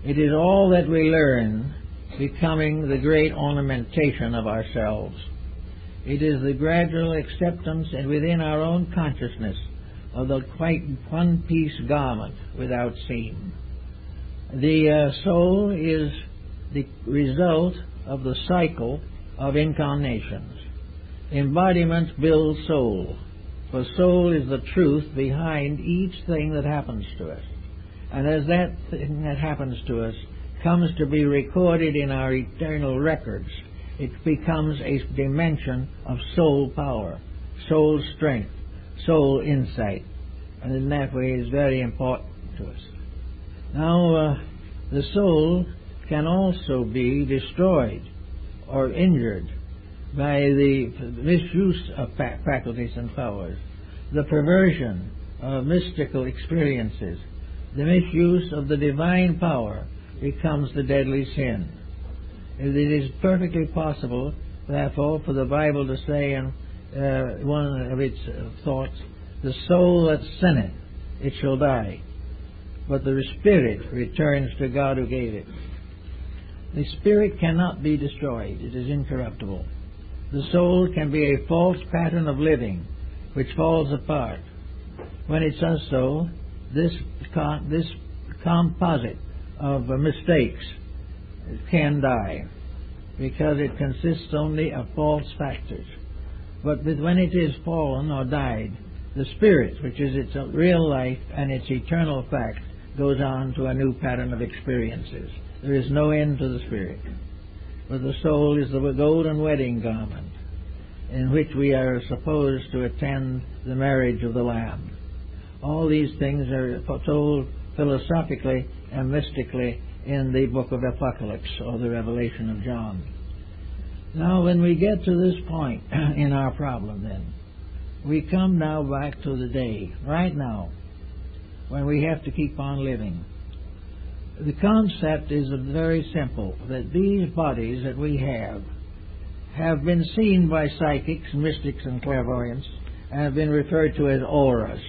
It is all that we learn, becoming the great ornamentation of ourselves. It is the gradual acceptance and within our own consciousness of the quite one-piece garment without seam. The soul is the result of the cycle of incarnations. Embodiment builds soul, for soul is the truth behind each thing that happens to us. And as that thing that happens to us comes to be recorded in our eternal records, it becomes a dimension of soul power, soul strength, soul insight, and in that way is very important to us. Now, the soul can also be destroyed or injured by the misuse of faculties and powers, the perversion of mystical experiences, the misuse of the divine power becomes the deadly sin. It is perfectly possible, therefore, for the Bible to say in one of its thoughts, the soul that sinneth, it shall die, but the spirit returns to God who gave it. The spirit cannot be destroyed. It is incorruptible. The soul can be a false pattern of living which falls apart. When it does so, this composite of mistakes can die because it consists only of false factors. But when it is fallen or died, the spirit, which is its real life and its eternal fact, goes on to a new pattern of experiences. There is no end to the spirit. But the soul is the golden wedding garment in which we are supposed to attend the marriage of the Lamb. All these things are told philosophically and mystically in the book of Apocalypse, or the Revelation of John. Now, when we get to this point in our problem, then, we come now back to the day, right now, when we have to keep on living. The concept is very simple, that these bodies that we have been seen by psychics, mystics, and clairvoyants, and have been referred to as auras,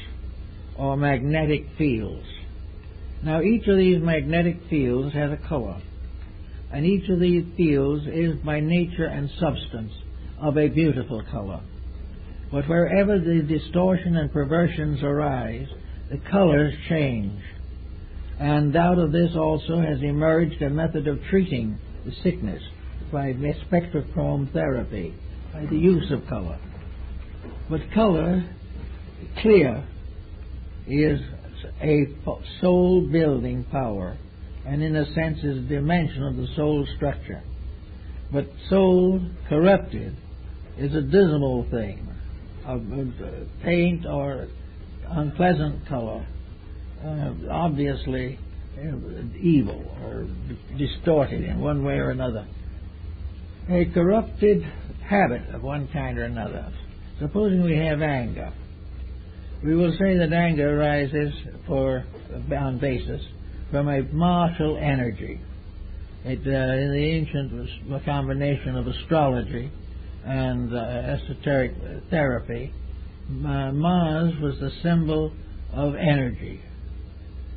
or magnetic fields. Now, each of these magnetic fields has a color, and each of these fields is by nature and substance of a beautiful color. But wherever the distortion and perversions arise, the colors change. And out of this also has emerged a method of treating the sickness by spectrochrome therapy, by the use of color. But color, clear, is a soul-building power, and in a sense is a dimension of the soul structure. But soul corrupted is a dismal thing, of paint or unpleasant color, obviously evil or distorted in one way or another. A corrupted habit of one kind or another. Supposing we have anger, we will say that anger arises on basis from a martial energy. It, in the ancient, was a combination of astrology and esoteric therapy. Mars was the symbol of energy.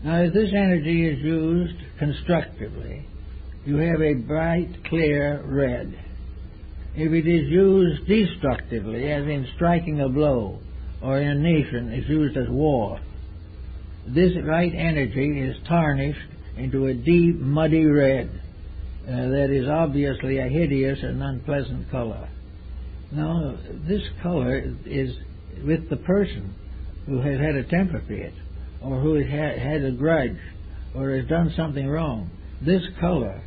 Now, if this energy is used constructively, you have a bright, clear red. If it is used destructively, as in striking a blow, or in a nation is used as war, this right energy is tarnished into a deep, muddy red that is obviously a hideous and unpleasant color. Now, this color is with the person who has had a temper fit, or who has had a grudge, or has done something wrong. This color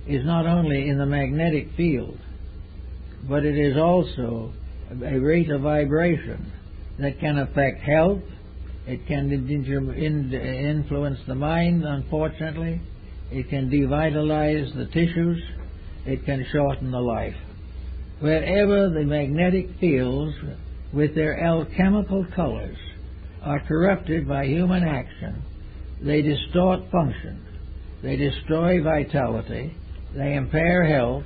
is not only in the magnetic field, but it is also a rate of vibration that can affect health. It can influence the mind, unfortunately. It can devitalize the tissues. It can shorten the life. Wherever the magnetic fields with their alchemical colors are corrupted by human action, they distort function, they destroy vitality, they impair health,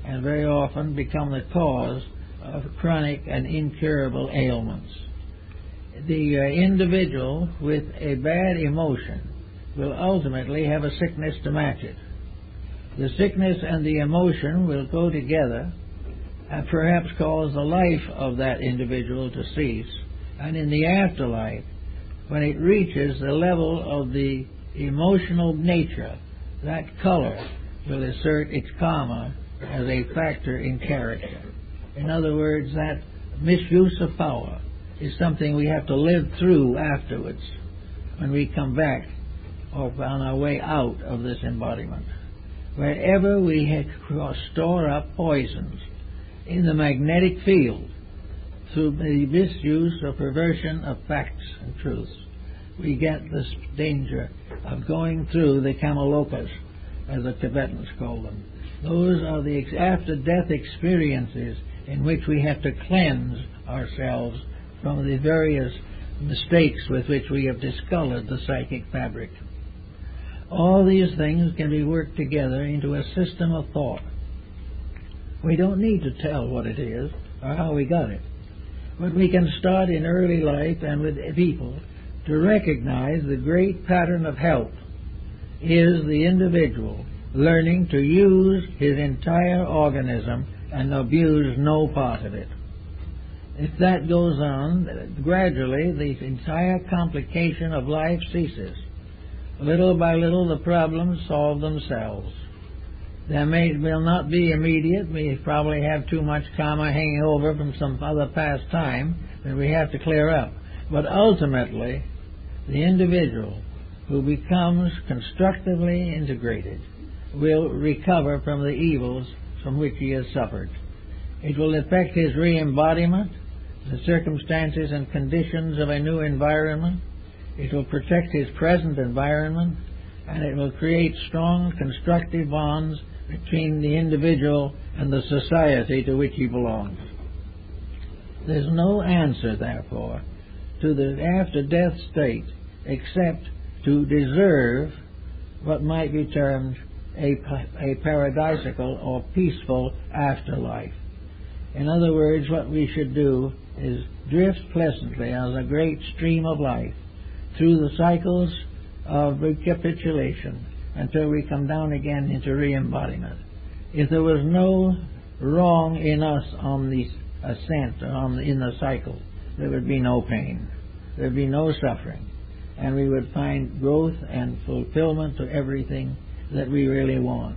and very often become the cause of chronic and incurable ailments. The individual with a bad emotion will ultimately have a sickness to match it. The sickness and the emotion will go together and perhaps cause the life of that individual to cease. And in the afterlife, when it reaches the level of the emotional nature, that color will assert its karma as a factor in character. In other words, that misuse of power is something we have to live through afterwards when we come back or on our way out of this embodiment. Wherever we store up poisons in the magnetic field through the misuse or perversion of facts and truths, we get this danger of going through the kamalokas, as the Tibetans call them. Those are the after-death experiences in which we have to cleanse ourselves from the various mistakes with which we have discolored the psychic fabric. All these things can be worked together into a system of thought. We don't need to tell what it is or how we got it, but we can start in early life and with people to recognize the great pattern of health is the individual learning to use his entire organism and abuse no part of it. If that goes on, gradually the entire complication of life ceases. Little by little the problems solve themselves. There will not be immediate. We probably have too much karma hanging over from some other past time that we have to clear up. But ultimately, the individual who becomes constructively integrated will recover from the evils from which he has suffered. It will affect his re-embodiment, the circumstances and conditions of a new environment. It will protect his present environment, and it will create strong constructive bonds between the individual and the society to which he belongs. There's no answer, therefore, to the after-death state except to deserve what might be termed a paradisical or peaceful afterlife. In other words, what we should do is drift pleasantly as a great stream of life through the cycles of recapitulation until we come down again into re-embodiment. If there was no wrong in us on the ascent, in the cycle, there would be no pain, there would be no suffering, and we would find growth and fulfillment to everything that we really want.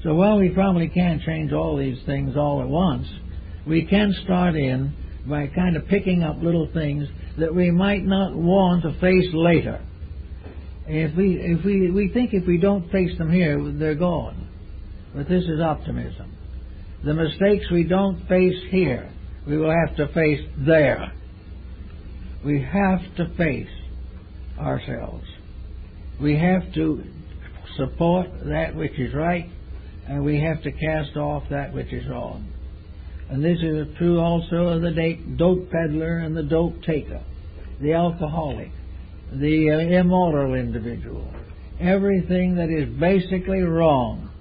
So while we probably can't change all these things all at once, we can start in by kind of picking up little things that we might not want to face later. If we think if we don't face them here, they're gone. But this is optimism. The mistakes we don't face here, we will have to face there. We have to face ourselves. We have to support that which is right, and we have to cast off that which is wrong. And this is true also of the dope peddler and the dope taker, the alcoholic, the immoral individual. Everything that is basically wrong,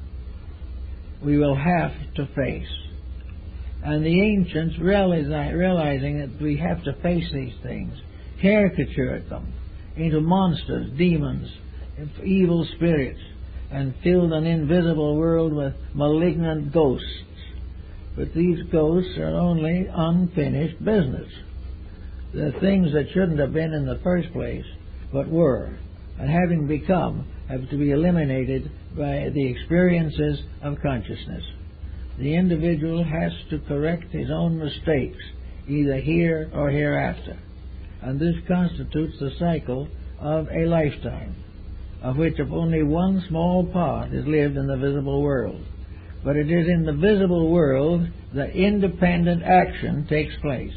we will have to face. And the ancients, realizing that we have to face these things, caricatured them into monsters, demons, evil spirits, and filled an invisible world with malignant ghosts. But these ghosts are only unfinished business. They're things that shouldn't have been in the first place, but were, and having become, have to be eliminated by the experiences of consciousness. The individual has to correct his own mistakes, either here or hereafter. And this constitutes the cycle of a lifetime, of which only one small part is lived in the visible world. But it is in the visible world that independent action takes place.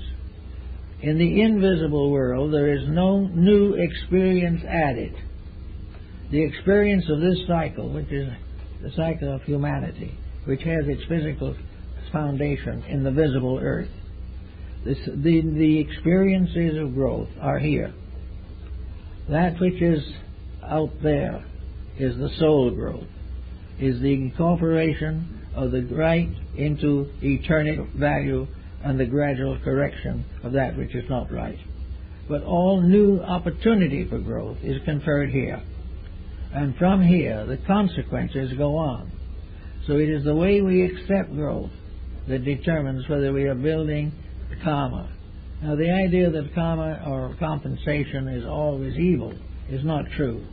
In the invisible world, there is no new experience added. The experience of this cycle, which is the cycle of humanity, which has its physical foundation in the visible earth, The experiences of growth are here. That which is out there is the soul growth, is the incorporation of the right into eternal value and the gradual correction of that which is not right. But all new opportunity for growth is conferred here. And from here, the consequences go on. So it is the way we accept growth that determines whether we are building karma. Now, the idea that karma or compensation is always evil is not true.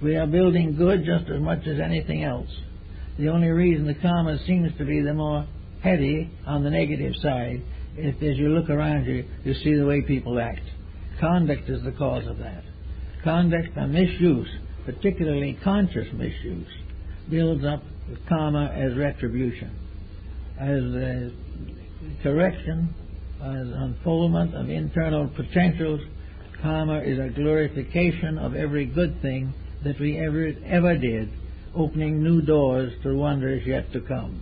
We are building good just as much as anything else. The only reason the karma seems to be the more heavy on the negative side is as you look around you, you see the way people act. Conduct is the cause of that. Conduct and misuse, particularly conscious misuse, builds up karma as retribution, as correction, as unfoldment of internal potentials. Karma is a glorification of every good thing that we ever did, opening new doors to wonders yet to come.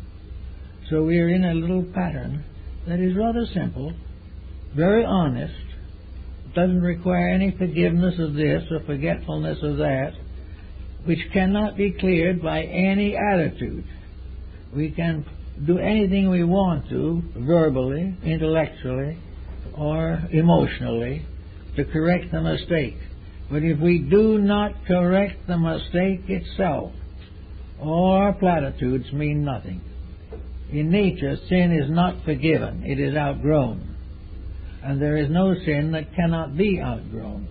So we are in a little pattern that is rather simple, very honest, doesn't require any forgiveness of this or forgetfulness of that, which cannot be cleared by any attitude. We can do anything we want to, verbally, intellectually, or emotionally, to correct the mistake. But if we do not correct the mistake itself, all our platitudes mean nothing. In nature, sin is not forgiven. It is outgrown. And there is no sin that cannot be outgrown.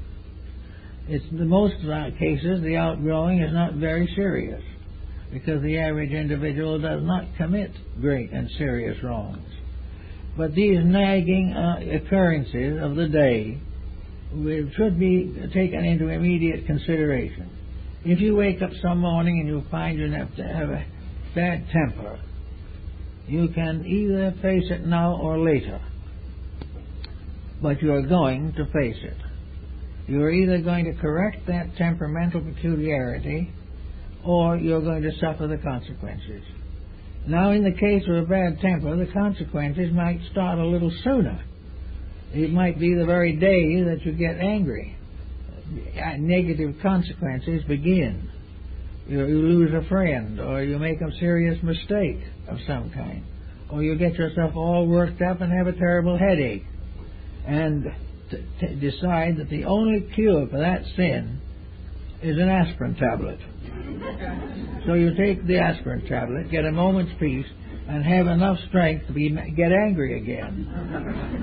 It's in most cases, the outgrowing is not very serious, because the average individual does not commit great and serious wrongs. But these nagging occurrences of the day should be taken into immediate consideration. If you wake up some morning and you find you have to have a bad temper, you can either face it now or later. But you are going to face it. You are either going to correct that temperamental peculiarity, or you're going to suffer the consequences. Now, in the case of a bad temper, the consequences might start a little sooner. It might be the very day that you get angry. Negative consequences begin. You lose a friend, or you make a serious mistake of some kind, or you get yourself all worked up and have a terrible headache, and decide that the only cure for that sin is an aspirin tablet. So you take the aspirin tablet, get a moment's peace, and have enough strength to get angry again.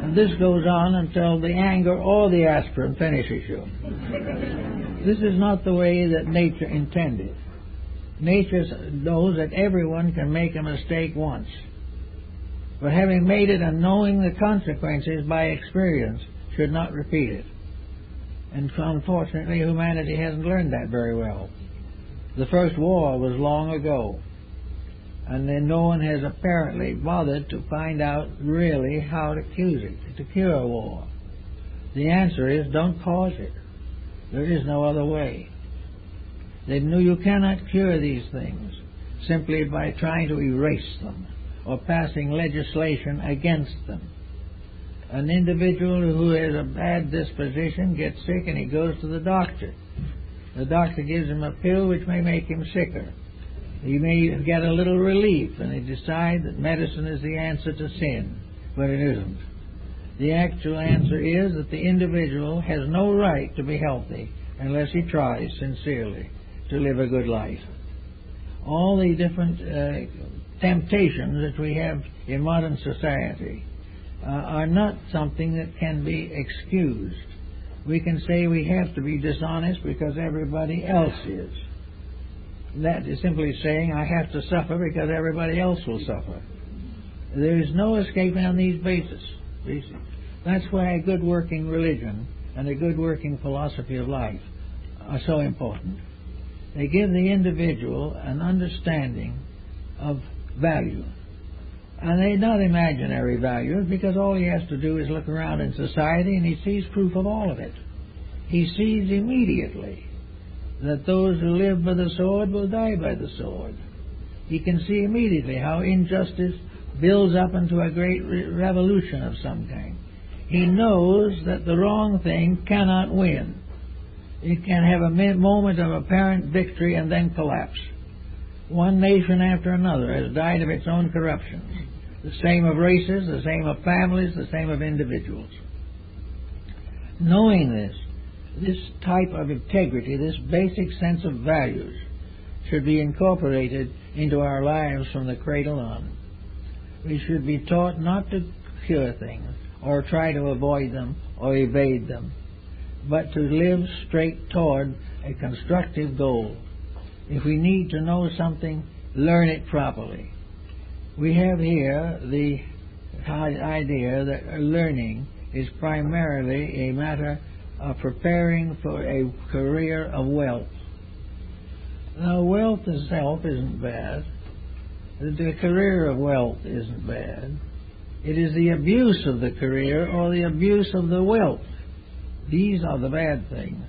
And this goes on until the anger or the aspirin finishes you. This is not the way that nature intended. Nature knows that everyone can make a mistake once. But having made it and knowing the consequences by experience, should not repeat it. And unfortunately, humanity hasn't learned that very well. The first war was long ago, and then no one has apparently bothered to find out really how to cure a war. The answer is, don't cause it. There is no other way. They knew you cannot cure these things simply by trying to erase them or passing legislation against them. An individual who has a bad disposition gets sick and he goes to the doctor. The doctor gives him a pill which may make him sicker. He may get a little relief and he decides that medicine is the answer to sin, but it isn't. The actual answer is that the individual has no right to be healthy unless he tries sincerely to live a good life. All the different temptations that we have in modern society are not something that can be excused. We can say we have to be dishonest because everybody else is. That is simply saying I have to suffer because everybody else will suffer. There is no escaping on these bases. That's why a good working religion and a good working philosophy of life are so important. They give the individual an understanding of value. And they're not imaginary values, because all he has to do is look around in society and he sees proof of all of it. He sees immediately that those who live by the sword will die by the sword. He can see immediately how injustice builds up into a great revolution of some kind. he knows that the wrong thing cannot win. It can have a moment of apparent victory and then collapse. One nation after another has died of its own corruptions. The same of races, the same of families, the same of individuals. Knowing this type of integrity, this basic sense of values, should be incorporated into our lives from the cradle on. We should be taught not to cure things, or try to avoid them, or evade them, but to live straight toward a constructive goal. If we need to know something, learn it properly. We have here the idea that learning is primarily a matter of preparing for a career of wealth. Now, wealth itself isn't bad. The career of wealth isn't bad. It is the abuse of the career or the abuse of the wealth. These are the bad things.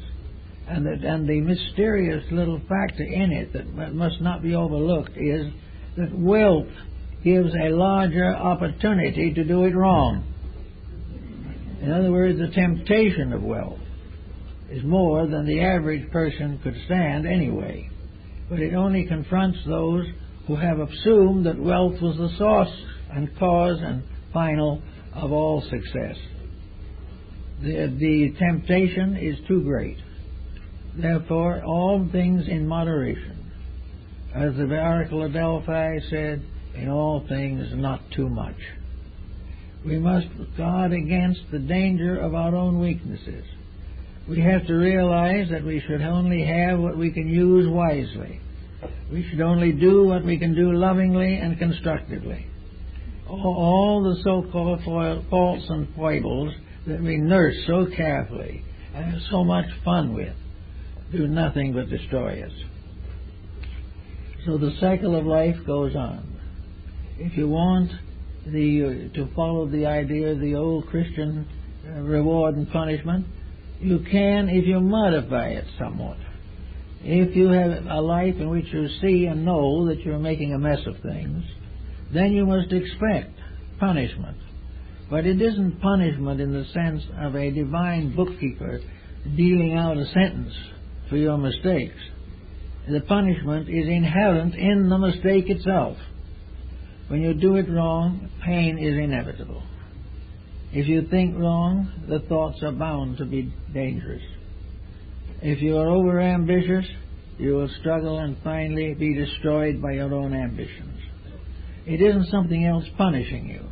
And the mysterious little factor in it that must not be overlooked is that wealth gives a larger opportunity to do it wrong. In other words, the temptation of wealth is more than the average person could stand anyway. But it only confronts those who have assumed that wealth was the source and cause and final of all success. The temptation is too great. Therefore, all things in moderation. As the Oracle of Delphi said, in all things not too much. We must guard against the danger of our own weaknesses. We have to realize that we should only have what we can use wisely. We should only do what we can do lovingly and constructively. All the so-called faults and foibles that we nurse so carefully and have so much fun with do nothing but destroy us. So the cycle of life goes on. If you want to follow the idea of the old Christian reward and punishment, you can if you modify it somewhat. If you have a life in which you see and know that you're making a mess of things, then you must expect punishment. But it isn't punishment in the sense of a divine bookkeeper dealing out a sentence for your mistakes. The punishment is inherent in the mistake itself. When you do it wrong, pain is inevitable. If you think wrong, the thoughts are bound to be dangerous. If you are overambitious, you will struggle and finally be destroyed by your own ambitions. It isn't something else punishing you.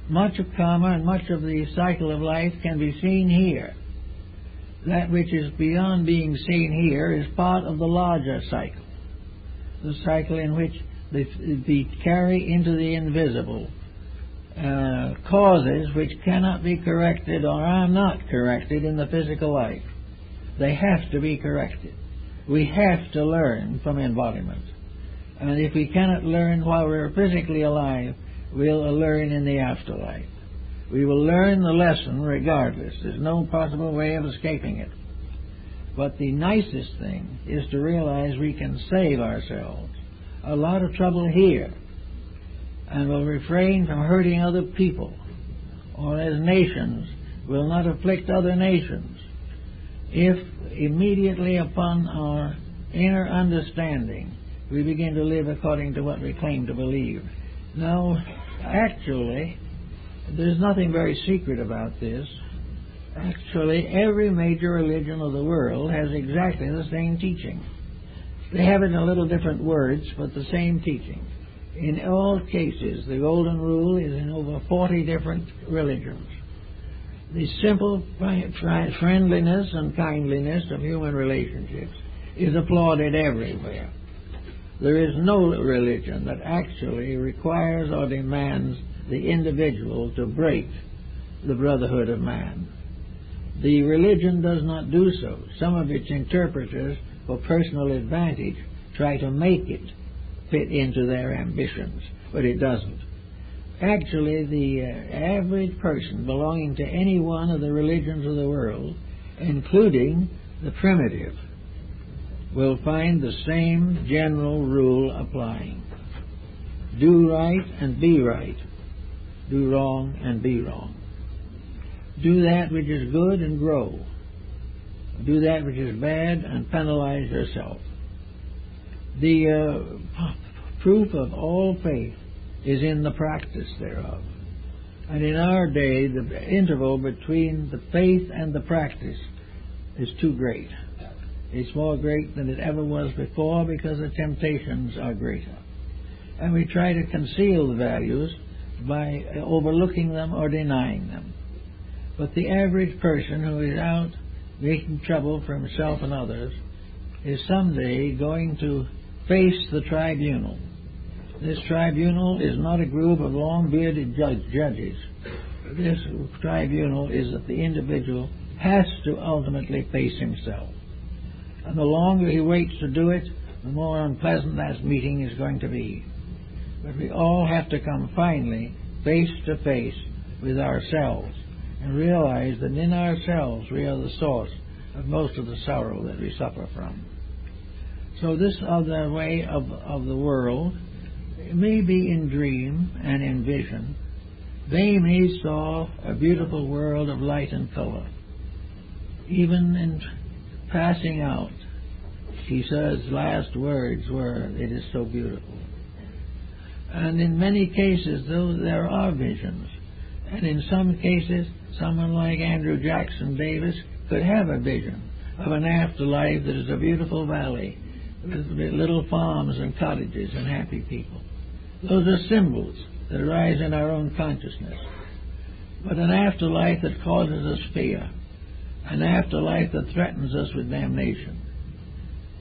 Much of karma and much of the cycle of life can be seen here. That which is beyond being seen here is part of the larger cycle, the cycle in which the carry into the invisible causes which cannot be corrected or are not corrected in the physical life. They have to be corrected. We have to learn from embodiment. And if we cannot learn while we're physically alive, we'll learn in the afterlife. We will learn the lesson regardless. There's no possible way of escaping it. But the nicest thing is to realize we can save ourselves a lot of trouble here, and will refrain from hurting other people, or as nations will not afflict other nations, if immediately upon our inner understanding we begin to live according to what we claim to believe. Now, actually, there's nothing very secret about this. Actually, every major religion of the world has exactly the same teaching. They have it in a little different words, but the same teaching. In all cases, the golden rule is in over 40 different religions. The simple friendliness and kindliness of human relationships is applauded everywhere. There is no religion that actually requires or demands the individual to break the brotherhood of man. The religion does not do so. Some of its interpreters, for personal advantage, try to make it fit into their ambitions, but it doesn't. Actually, the average person belonging to any one of the religions of the world, including the primitive, will find the same general rule applying. Do right and be right. Do wrong and be wrong. Do that which is good and grow. Do that which is bad and penalize yourself. The proof of all faith is in the practice thereof. And in our day, the interval between the faith and the practice is too great. It's more great than it ever was before because the temptations are greater. And we try to conceal the values by overlooking them or denying them. But the average person who is out making trouble for himself and others is someday going to face the tribunal. This tribunal is not a group of long-bearded judges. This tribunal is that the individual has to ultimately face himself. And the longer he waits to do it, the more unpleasant that meeting is going to be. But we all have to come finally face to face with ourselves and realize that in ourselves we are the source of most of the sorrow that we suffer from. So this other way of the world may be in dream and in vision. They may saw a beautiful world of light and color. Even in passing out, he says last words were, "It is so beautiful." And in many cases, though, there are visions. And in some cases, someone like Andrew Jackson Davis could have a vision of an afterlife that is a beautiful valley with little farms and cottages and happy people. Those are symbols that arise in our own consciousness. But an afterlife that causes us fear, an afterlife that threatens us with damnation,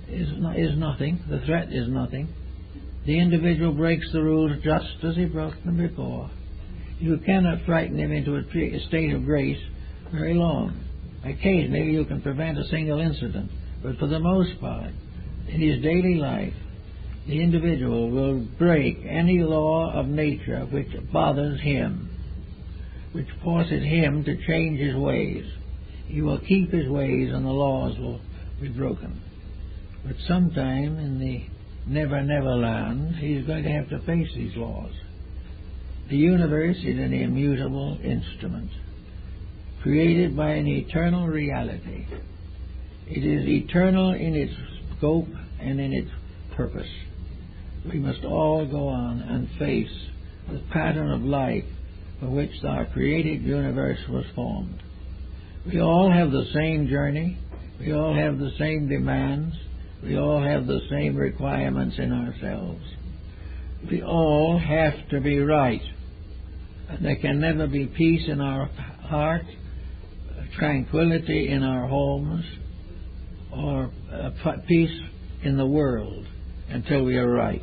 is nothing. The threat is nothing. The individual breaks the rules just as he broke them before. You cannot frighten him into a state of grace very long. Occasionally you can prevent a single incident, but for the most part, in his daily life, the individual will break any law of nature which bothers him, which forces him to change his ways. He will keep his ways and the laws will be broken. But sometime in the Never Never Land, he's going to have to face these laws. The universe is an immutable instrument, created by an eternal reality. It is eternal in its scope and in its purpose. We must all go on and face the pattern of life for which our created universe was formed. We all have the same journey. We all have the same demands. We all have the same requirements in ourselves. We all have to be right. And there can never be peace in our heart, tranquility in our homes, or peace in the world until we are right.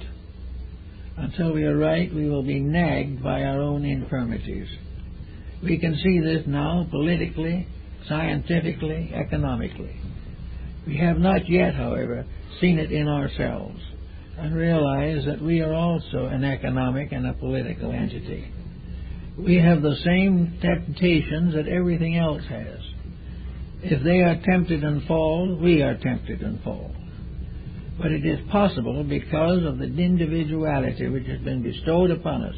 Until we are right, we will be nagged by our own infirmities. We can see this now politically, scientifically, economically. We have not yet, however, seen it in ourselves and realize that we are also an economic and a political entity. We have the same temptations that everything else has. If they are tempted and fall, we are tempted and fall. But it is possible because of the individuality which has been bestowed upon us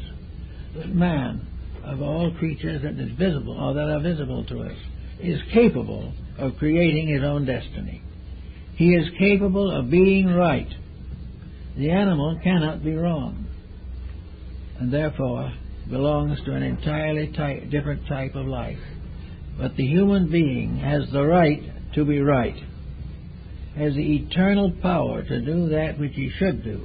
that man, of all creatures that is visible or that are visible to us, is capable of creating his own destiny. He is capable of being right. The animal cannot be wrong, and therefore belongs to an entirely different type of life. But the human being has the right to be right, has the eternal power to do that which he should do,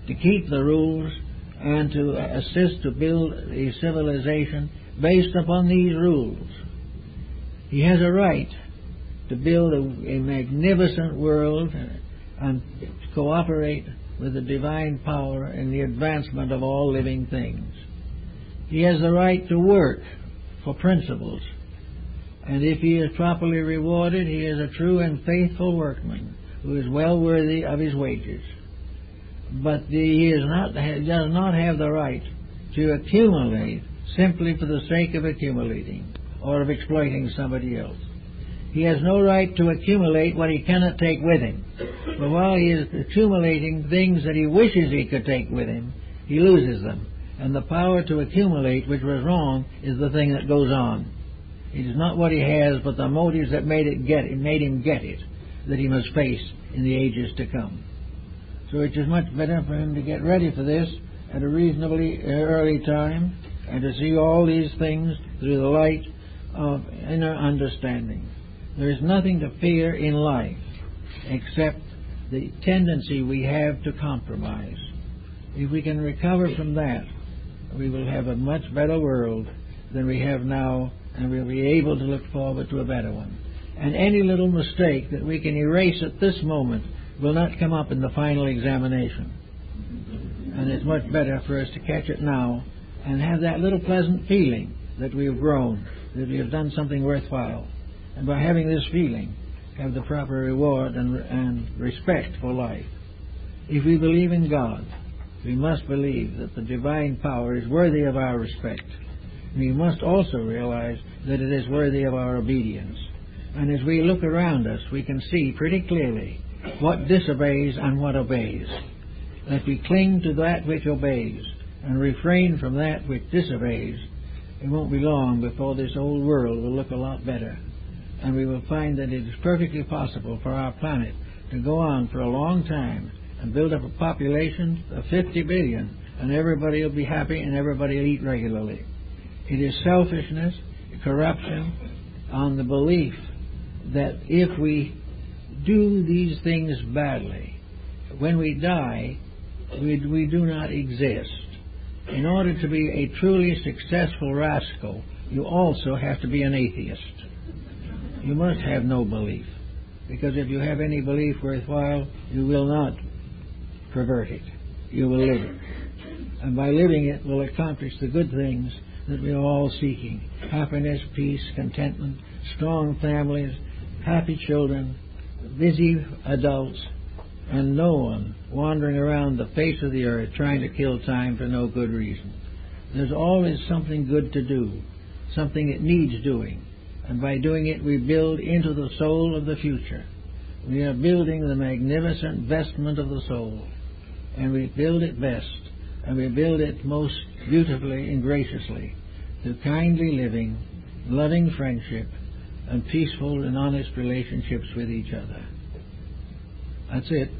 to keep the rules and to assist to build a civilization based upon these rules. He has a right to build a magnificent world and cooperate with the divine power in the advancement of all living things. He has the right to work for principles, and if he is properly rewarded, he is a true and faithful workman who is well worthy of his wages. But he does not have the right to accumulate simply for the sake of accumulating or of exploiting somebody else. He has no right to accumulate what he cannot take with him. But while he is accumulating things that he wishes he could take with him, he loses them. And the power to accumulate, which was wrong, is the thing that goes on. It is not what he has, but the motives that made him get it, that he must face in the ages to come. So it is much better for him to get ready for this at a reasonably early time, and to see all these things through the light of inner understanding. There is nothing to fear in life except the tendency we have to compromise. If we can recover from that, we will have a much better world than we have now, and we'll be able to look forward to a better one. And any little mistake that we can erase at this moment will not come up in the final examination. And it's much better for us to catch it now and have that little pleasant feeling that we have grown, that we have done something worthwhile. And by having this feeling, have the proper reward and respect for life. If we believe in God, we must believe that the divine power is worthy of our respect. We must also realize that it is worthy of our obedience. And as we look around us, we can see pretty clearly what disobeys and what obeys. If we cling to that which obeys and refrain from that which disobeys, it won't be long before this old world will look a lot better. And we will find that it is perfectly possible for our planet to go on for a long time and build up a population of 50 billion, and everybody will be happy and everybody will eat regularly. It is selfishness, corruption, on the belief that if we do these things badly, when we die, we do not exist. In order to be a truly successful rascal, you also have to be an atheist. You must have no belief, because if you have any belief worthwhile, you will not pervert it. You will live it. And by living it will accomplish the good things that we are all seeking. Happiness, peace, contentment, strong families, happy children, busy adults, and no one wandering around the face of the earth trying to kill time for no good reason. There's always something good to do, something that needs doing. And by doing it, we build into the soul of the future. We are building the magnificent vestment of the soul. And we build it best. And we build it most beautifully and graciously through kindly living, loving friendship, and peaceful and honest relationships with each other. That's it.